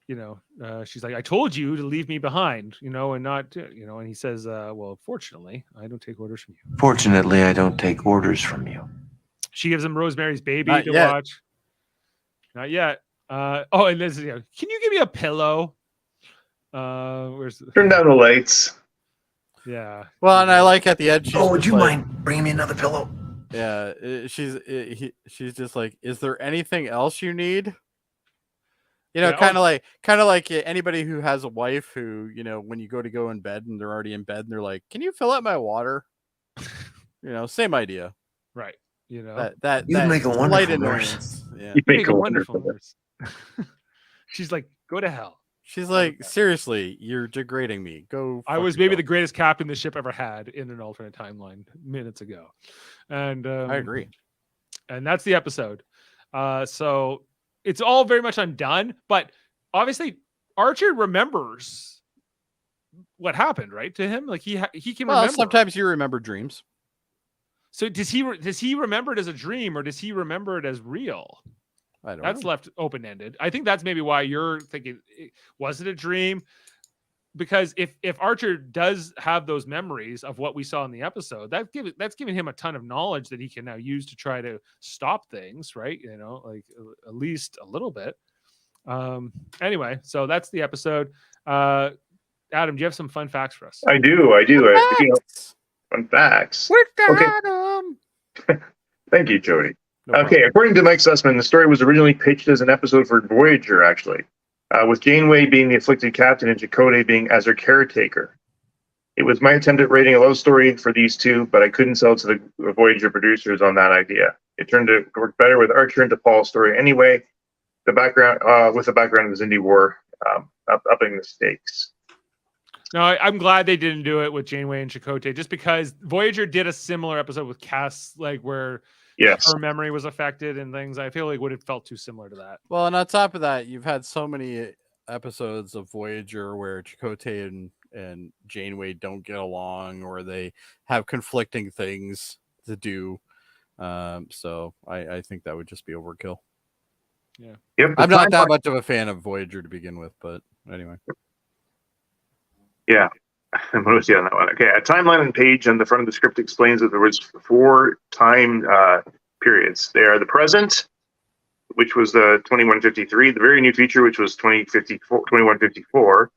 You know, she's like, I told you to leave me behind, you know, and not, you know, and he says, well, fortunately, I don't take orders from you. Fortunately, I don't take orders from you. She gives him Rosemary's Baby Not to yet. watch. Not yet. Oh, and this, you know, can you give me a pillow? Where's Turn down the lights. Yeah. Well, and I like at the end. She's Oh, would just you like, mind bringing me another pillow? Yeah, she's just like, is there anything else you need? You know, Yeah, kind of like anybody who has a wife who, you know, when you go in bed and they're already in bed and they're like, "Can you fill up my water?" You know, same idea. Right. You know, That You make a slight wonderful annoyance. nurse. Yeah. You make a wonderful nurse. She's like, go to hell. She's like, seriously, you're degrading me. Go. I fuck was maybe the yourself." greatest captain the ship ever had in an alternate timeline minutes ago. And I agree. And that's the episode. So it's all very much undone, but obviously Archer remembers what happened, right? To him, like he can Well, remember. sometimes you remember dreams. So does he remember it as a dream, or does he remember it as real? I don't That's know. left open-ended. I think that's maybe why you're thinking, was it a dream? Because if Archer does have those memories of what we saw in the episode, that's giving him a ton of knowledge that he can now use to try to stop things, right? You know, like at least a little bit. Anyway, so that's the episode. Adam, do you have some fun facts for us? I do. You know, fun facts. Okay. Thank you, Jody. No problem. Okay, according to Mike Sussman, the story was originally pitched as an episode for Voyager, actually, with Janeway being the afflicted captain and Chakotay being as her caretaker. It was my attempt at writing a love story for these two, but I couldn't sell to the Voyager producers on that idea. It turned to work better with Archer and T'Pol's story anyway. The background, with the background of the Zindi War, upping the stakes. No, I'm glad they didn't do it with Janeway and Chakotay, just because Voyager did a similar episode with Cass, like where Yes. her memory was affected and things. I feel like would have felt too similar to that. Well, and on top of that, you've had so many episodes of Voyager where Chakotay and Janeway don't get along, or they have conflicting things to do. So I think that would just be overkill. Yeah. Yep. I'm not that much of a fan of Voyager to begin with, but anyway. Yeah. I'm going to see on that one. Okay. A timeline and page on the front of the script explains that there was 4 time periods. They are the present, which was the 2153, the very new future, which was 2154,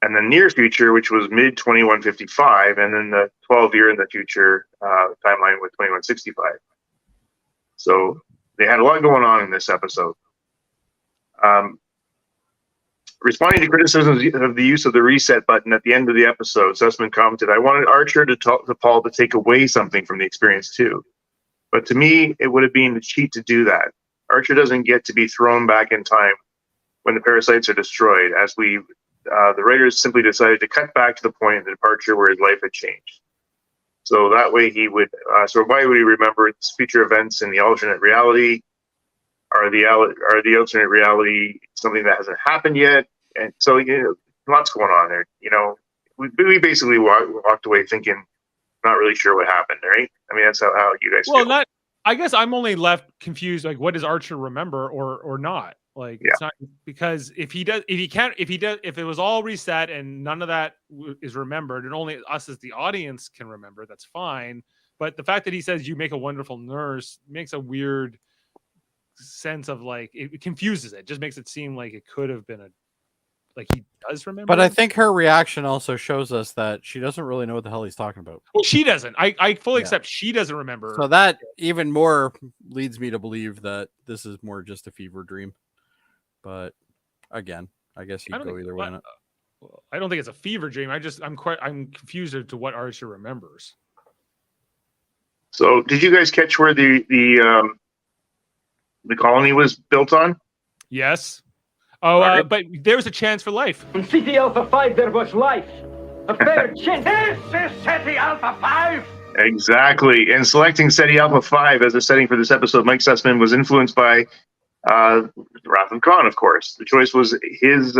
and the near future, which was mid 2155, and then the 12-year in the future timeline with 2165. So they had a lot going on in this episode. Responding to criticisms of the use of the reset button at the end of the episode, Sussman commented, "I wanted Archer to talk to Paul to take away something from the experience too. But to me, it would have been a cheat to do that. Archer doesn't get to be thrown back in time when the parasites are destroyed, as the writers simply decided to cut back to the point of the departure where his life had changed. So that way he would, so why would he remember its future events in the alternate reality? Are the alternate reality something that hasn't happened yet? And so, lots going on there. We basically walked away thinking, not really sure what happened, right? I mean, that's how you guys feel. I guess I'm only left confused. Like, what does Archer remember or not? Like, It's not, because if it was all reset and none of that is remembered, and only us as the audience can remember, that's fine. But the fact that he says you make a wonderful nurse makes a weird sense of, like, it confuses it. Just makes it seem like it could have been like he does remember. But I think her reaction also shows us that she doesn't really know what the hell he's talking about. Well, she doesn't. I fully accept she doesn't remember. So that even more leads me to believe that this is more just a fever dream. But again, I guess you go either way on it. I don't think it's a fever dream. I'm confused as to what Archer remembers. So did you guys catch where the colony was built on? Yes. Oh, but there was a chance for life. In City Alpha 5, there was life. A fair chance. This is City Alpha 5. Exactly. And selecting Ceti Alpha 5 as a setting for this episode, Mike Sussman was influenced by Wrath of Khan, of course. The choice was his,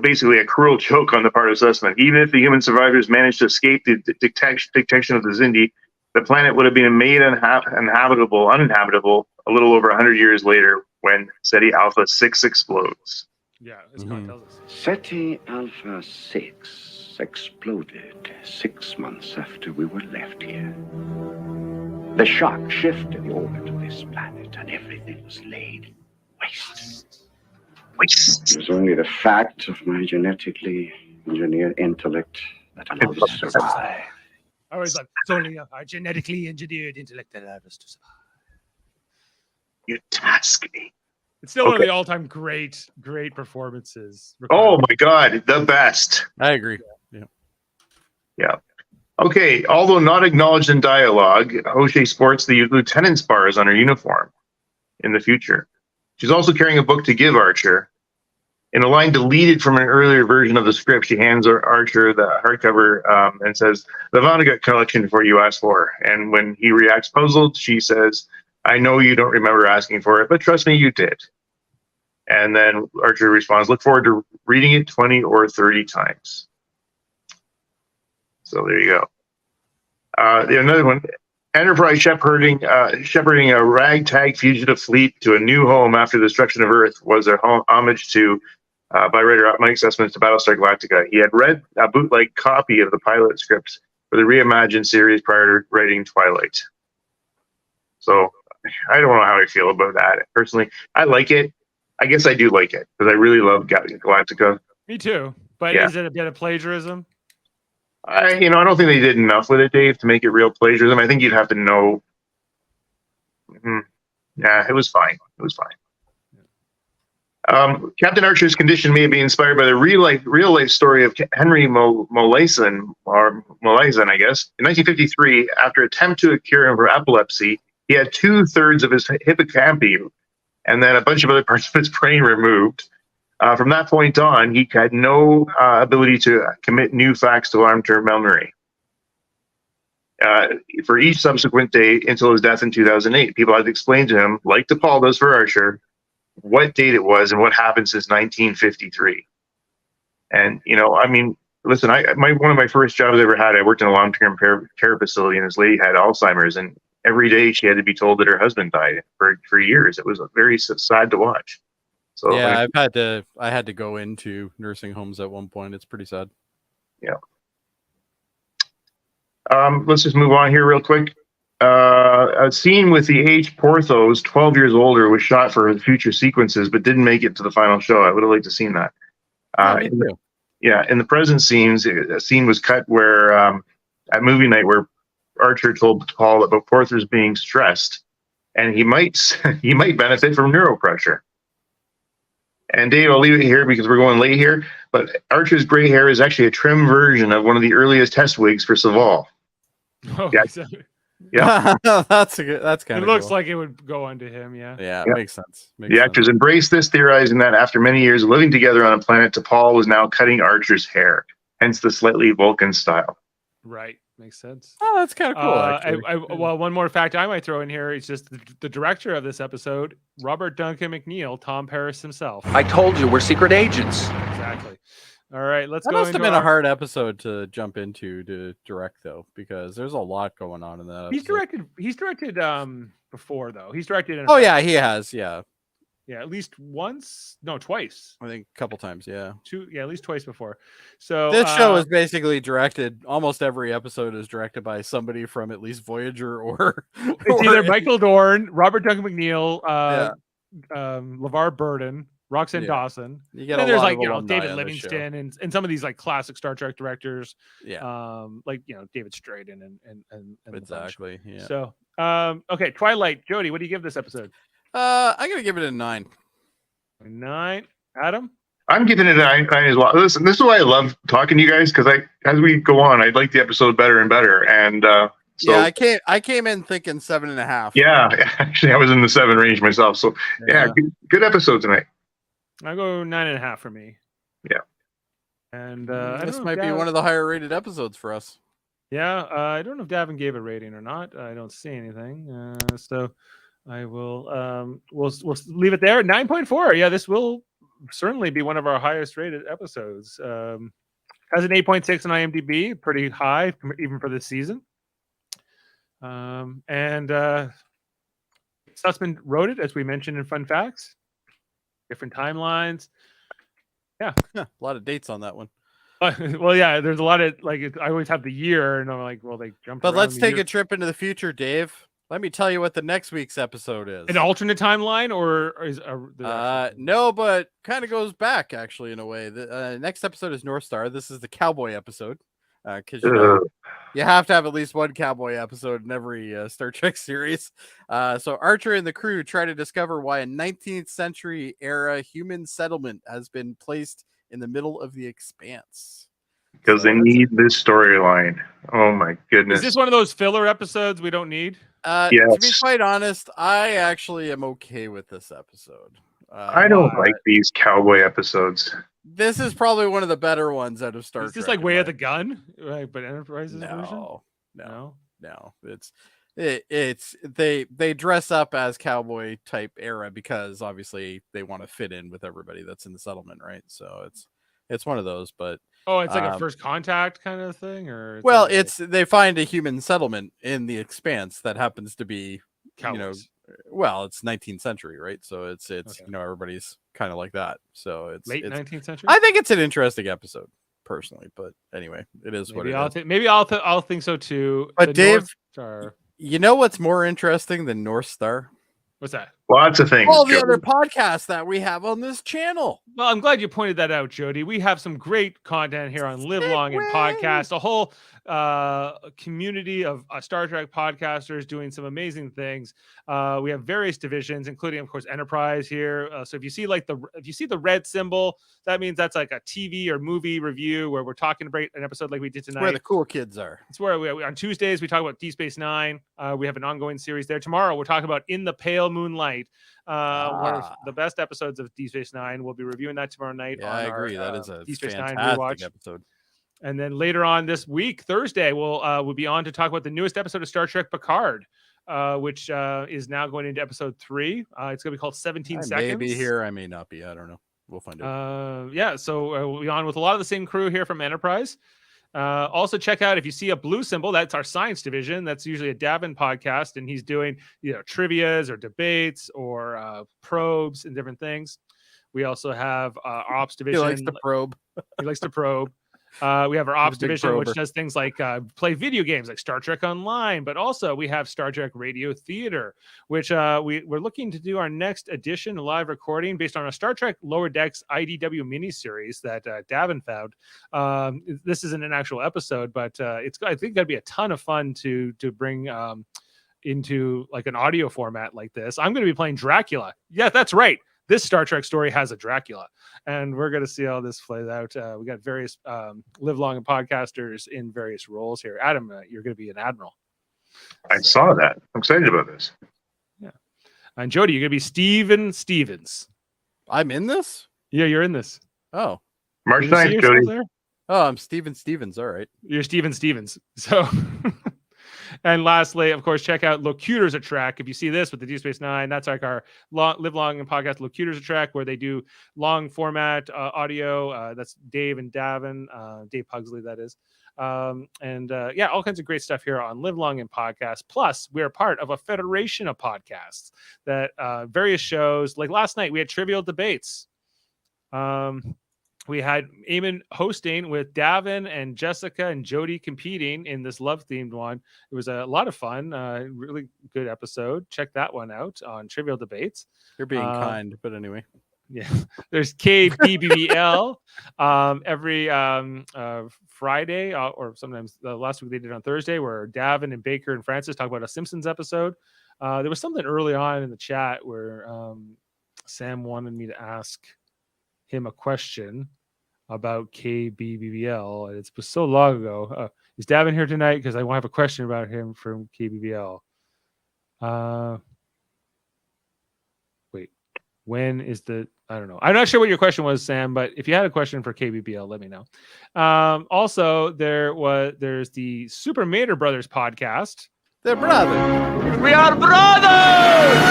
basically a cruel joke on the part of Sussman. Even if the human survivors managed to escape the detection of the Zindi, the planet would have been made uninhabitable a little over 100 years later when Ceti Alpha 6 explodes. Yeah, as Khan tells us. Ceti Alpha 6 exploded 6 months after we were left here. The shock shifted the orbit of this planet, and everything was laid waste. It was only the fact of my genetically engineered intellect that allowed us to survive. I always thought it's only our genetically engineered intellect that allowed us to survive. You task me. It's still one of the all-time great performances. Oh my God, the best. I agree. Yeah. Okay, although not acknowledged in dialogue, O'Shea sports the lieutenant's bars on her uniform in the future. She's also carrying a book to give Archer. In a line deleted from an earlier version of the script, she hands Archer the hardcover and says, "The Vonnegut collection for you asked for." And when he reacts puzzled, she says, "I know you don't remember asking for it, but trust me, you did." And then Archer responds, "Look forward to reading it 20 or 30 times. So there you go. Another one, Enterprise shepherding a ragtag fugitive fleet to a new home after the destruction of Earth was a homage to by writer Mike Sussman to Battlestar Galactica. He had read a bootleg copy of the pilot script for the reimagined series prior to writing Twilight. So I don't know how I feel about that. Personally, I like it. I guess I do like it because I really love Galactica. Me too. But Yeah. Is it a bit of plagiarism? I don't think they did enough with it, Dave, to make it real plagiarism. I think you'd have to know. Yeah, it was fine. It was fine. Captain Archer's condition may be inspired by the real life story of Henry Molaison, I guess. In 1953, after an attempt to cure him for epilepsy, he had 2/3 of his hippocampi and then a bunch of other parts of his brain removed. From that point on, he had no ability to commit new facts to long-term memory. For each subsequent day until his death in 2008, people had to explain to him, like DePaul does for Archer, what date it was and what happened since 1953. And, I mean, listen, one of my first jobs I ever had, I worked in a long-term care facility, and this lady had Alzheimer's, and every day she had to be told that her husband died for years. It was very sad to watch. So yeah, I had to go into nursing homes at one point. It's pretty sad. Yeah. Let's just move on here real quick. A scene with the H. Porthos, 12 years older, was shot for future sequences, but didn't make it to the final show. I would have liked to seen that. In the present scenes, a scene was cut where at movie night where Archer told Paul about Porthos being stressed, and he might benefit from neuropressure. And Dave, I'll leave it here because we're going late here. But Archer's gray hair is actually a trim version of one of the earliest test wigs for Saval. Oh, Yeah. exactly. Yeah, that's kind of. It looks like it would go onto him. Yeah. Yeah, yeah. Makes sense. The actors embraced this, theorizing that after many years of living together on a planet, T'Pol was now cutting Archer's hair, hence the slightly Vulcan style. Right. Makes sense. Oh, that's kind of cool. Well, one more fact I might throw in here is just the director of this episode, Robert Duncan McNeil, Tom Paris himself. I told you, we're secret agents. Exactly. All right, let's that go. Must have been a hard episode to jump into to direct, though, because there's a lot going on in that. He's directed before though. He's directed. Yeah, he has. Yeah, at least once. No, twice. I think a couple times. Yeah, at least twice before. So this show is basically directed. Almost every episode is directed by somebody from at least Voyager or it's either Michael Dorn, Robert Duncan McNeil, LeVar Burton, Roxanne Dawson. You get and a there's lot of David Livingston and some of these classic Star Trek directors. Yeah. David Straden and exactly. Yeah. So okay, Twilight. Jody, what do you give this episode? I'm gonna give it a 9. 9. Adam? I'm giving it a 9 as well. Listen, this is why I love talking to you guys, because as we go on, I like the episode better and better. And so I came in thinking 7.5. Yeah, actually, I was in the 7 range myself. So good episode tonight. I'll go 9.5 for me. Yeah. And this might be one of the higher rated episodes for us. Yeah, I don't know if Davan gave a rating or not. I don't see anything. So I will we'll leave it there. 9.4. Yeah, this will certainly be one of our highest rated episodes. Has an 8.6 on IMDb, pretty high even for this season. And Sussman wrote it, as we mentioned in Fun Facts. Different timelines. Yeah, a lot of dates on that one. Well, yeah, there's a lot of I always have the year, and I'm like, well, they jumped. But let's take a trip into the future, Dave. Let me tell you what the next week's episode is. An alternate timeline, or is no, but kind of goes back actually in a way. The next episode is North Star. This is the cowboy episode. Because you have to have at least one cowboy episode in every Star Trek series. So Archer and the crew try to discover why a 19th century era human settlement has been placed in the middle of the expanse. Because they need this storyline. Oh my goodness. Is this one of those filler episodes we don't need? Yes. To be quite honest, I actually am okay with this episode. I don't like these cowboy episodes. This is probably one of the better ones out of Star Trek. Is this like Way of the Gun? But Enterprise's version? No. It's they dress up as cowboy type era because obviously they want to fit in with everybody that's in the settlement, right? So it's one of those, but it's like a First Contact kind of thing, or they find a human settlement in the expanse that happens to be Cowboys. It's 19th century, right? So it's everybody's kind of like that. So it's late 19th century. I think it's an interesting episode personally, but anyway, it is what it is. Maybe I'll think so too. But Dave, you know what's more interesting than North Star? What's that? Lots of things. All the other podcasts that we have on this channel. Well, I'm glad you pointed that out, Jody. We have some great content here on Live Long and Podcast. A whole community of Star Trek podcasters doing some amazing things. We have various divisions, including, of course, Enterprise here. So if you see the red symbol, that means that's like a TV or movie review where we're talking about an episode like we did tonight. Where the cool kids are. It's where on Tuesdays we talk about Deep Space Nine. We have an ongoing series there. Tomorrow we're talking about In the Pale Moonlight. night. One of the best episodes of Deep Space Nine. We'll be reviewing that tomorrow night. Yeah, I agree. That is a Deep Space Nine fantastic rewatch episode. And then later on this week, Thursday, we'll be on to talk about the newest episode of Star Trek Picard, which is now going into episode 3. It's going to be called 17 Seconds. I may be here. I may not be. I don't know. We'll find out. Yeah, so we'll be on with a lot of the same crew here from Enterprise. Also, check out if you see a blue symbol, that's our science division. That's usually a Davan podcast, and he's doing trivias or debates or probes and different things. We also have our ops division. He likes to probe. He likes to probe. We have our ops division, which does things like play video games like Star Trek Online, but also we have Star Trek Radio Theater, which we're looking to do our next edition, a live recording based on a Star Trek Lower Decks IDW miniseries that Davan found. This isn't an actual episode, but I think that'd be a ton of fun to bring into like an audio format like this. I'm going to be playing Dracula. Yeah, that's right. This Star Trek story has a Dracula, and we're going to see how this plays out. We got various live long and podcasters in various roles here. Adam, you're going to be an admiral. I saw that. I'm excited about this. Yeah. And Jody, you're going to be Steven Stevens. I'm in this? Yeah, you're in this. Oh. March 9th, Jody. There? Oh, I'm Steven Stevens. All right. You're Steven Stevens. So... And lastly, of course, check out Locutors a Track. If you see this with the Deep Space Nine, that's like our live long and podcast Locutors a Track, where they do long format audio. That's Dave and Davan, Dave Pugsley, that is. All kinds of great stuff here on Live Long and Podcast. Plus, we're part of a federation of podcasts that various shows. Like last night, we had Trivial Debates. We had Eamon hosting with Davan and Jessica and Jody competing in this love-themed one. It was a lot of fun. Really good episode. Check that one out on Trivial Debates. You're being kind, but anyway. Yeah. There's KBBL every Friday, or sometimes the last week they did on Thursday, where Davan and Baker and Francis talk about a Simpsons episode. There was something early on in the chat where Sam wanted me to ask him a question about KBBL, and it was so long ago. Is Davan here tonight? Because I want to have a question about him from KBBL. Wait, when is the? I don't know. I'm not sure what your question was, Sam. But if you had a question for KBBL, let me know. Also, there's the Super Mater Brothers podcast. They're brothers. We are brothers.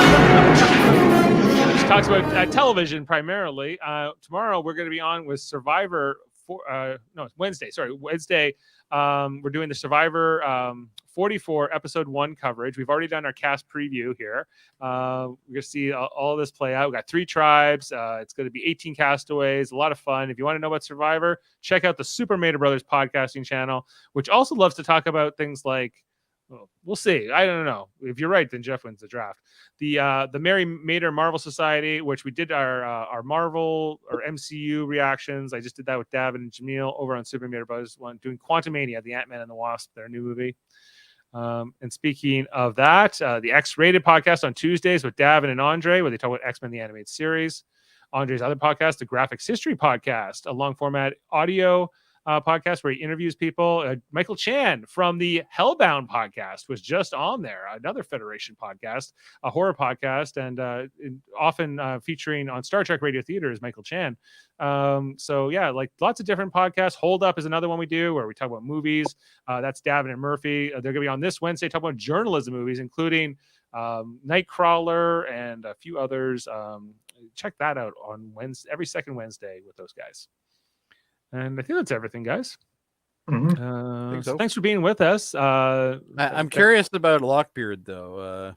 Which talks about television primarily. Tomorrow we're going to be on with Survivor. Wednesday. Sorry, Wednesday. We're doing the Survivor 44 episode 1 coverage. We've already done our cast preview here. We're going to see all of this play out. We got 3 tribes. It's going to be 18 castaways. A lot of fun. If you want to know about Survivor, check out the Super Mater Brothers podcasting channel, which also loves to talk about things like. Well, we'll see. I don't know. If you're right, then Jeff wins the draft. The Mary Mater Marvel Society, which we did our Marvel or MCU reactions. I just did that with Davan and Jaemeel over on Super Mater Brothers one, doing Quantumania, the Ant-Man and the Wasp, their new movie. And speaking of that, the X-Rated podcast on Tuesdays with Davan and Andre, where they talk about X-Men the Animated Series. Andre's other podcast, the Graphics History podcast, a long format audio podcast where he interviews people. Michael Chan from the Hellbound podcast was just on there, another Federation podcast, a horror podcast, and often featuring on Star Trek Radio Theater is Michael Chan. Like lots of different podcasts. Hold Up is another one we do where we talk about movies. That's Davan and Murphy. They're going to be on this Wednesday talking about journalism movies, including Nightcrawler and a few others. Check that out on Wednesday, every second Wednesday with those guys. And I think that's everything, guys. Mm-hmm. So thanks for being with us. I'm curious about Lockbeard, though,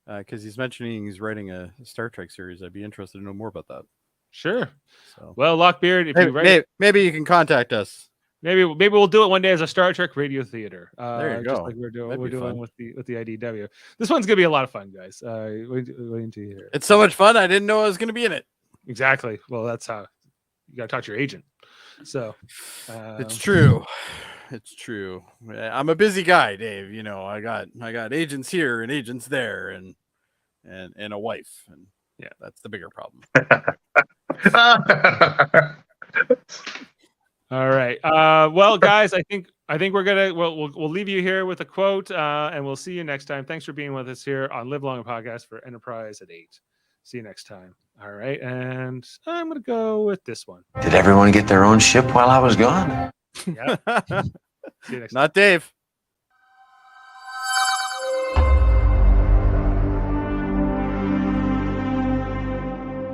because he's mentioning he's writing a Star Trek series. I'd be interested to know more about that. Sure. So, well, Lockbeard, if maybe you can contact us. Maybe we'll do it one day as a Star Trek Radio Theater. There you go. Just like we're doing with the IDW. This one's gonna be a lot of fun, guys. Waiting to hear. It's so much fun. I didn't know I was gonna be in it. Exactly. Well, that's how you gotta talk to your agent. So it's true. It's true. I'm a busy guy, Dave. You know, I got agents here and agents there, and a wife, and yeah, that's the bigger problem. All right. Well, guys, I think we'll leave you here with a quote, and we'll see you next time. Thanks for being with us here on Live Long and Podcast for Enterprise at 8. See you next time. All right, and I'm gonna go with this one. Did everyone get their own ship while I was gone? Yeah. See you next time. Not Dave.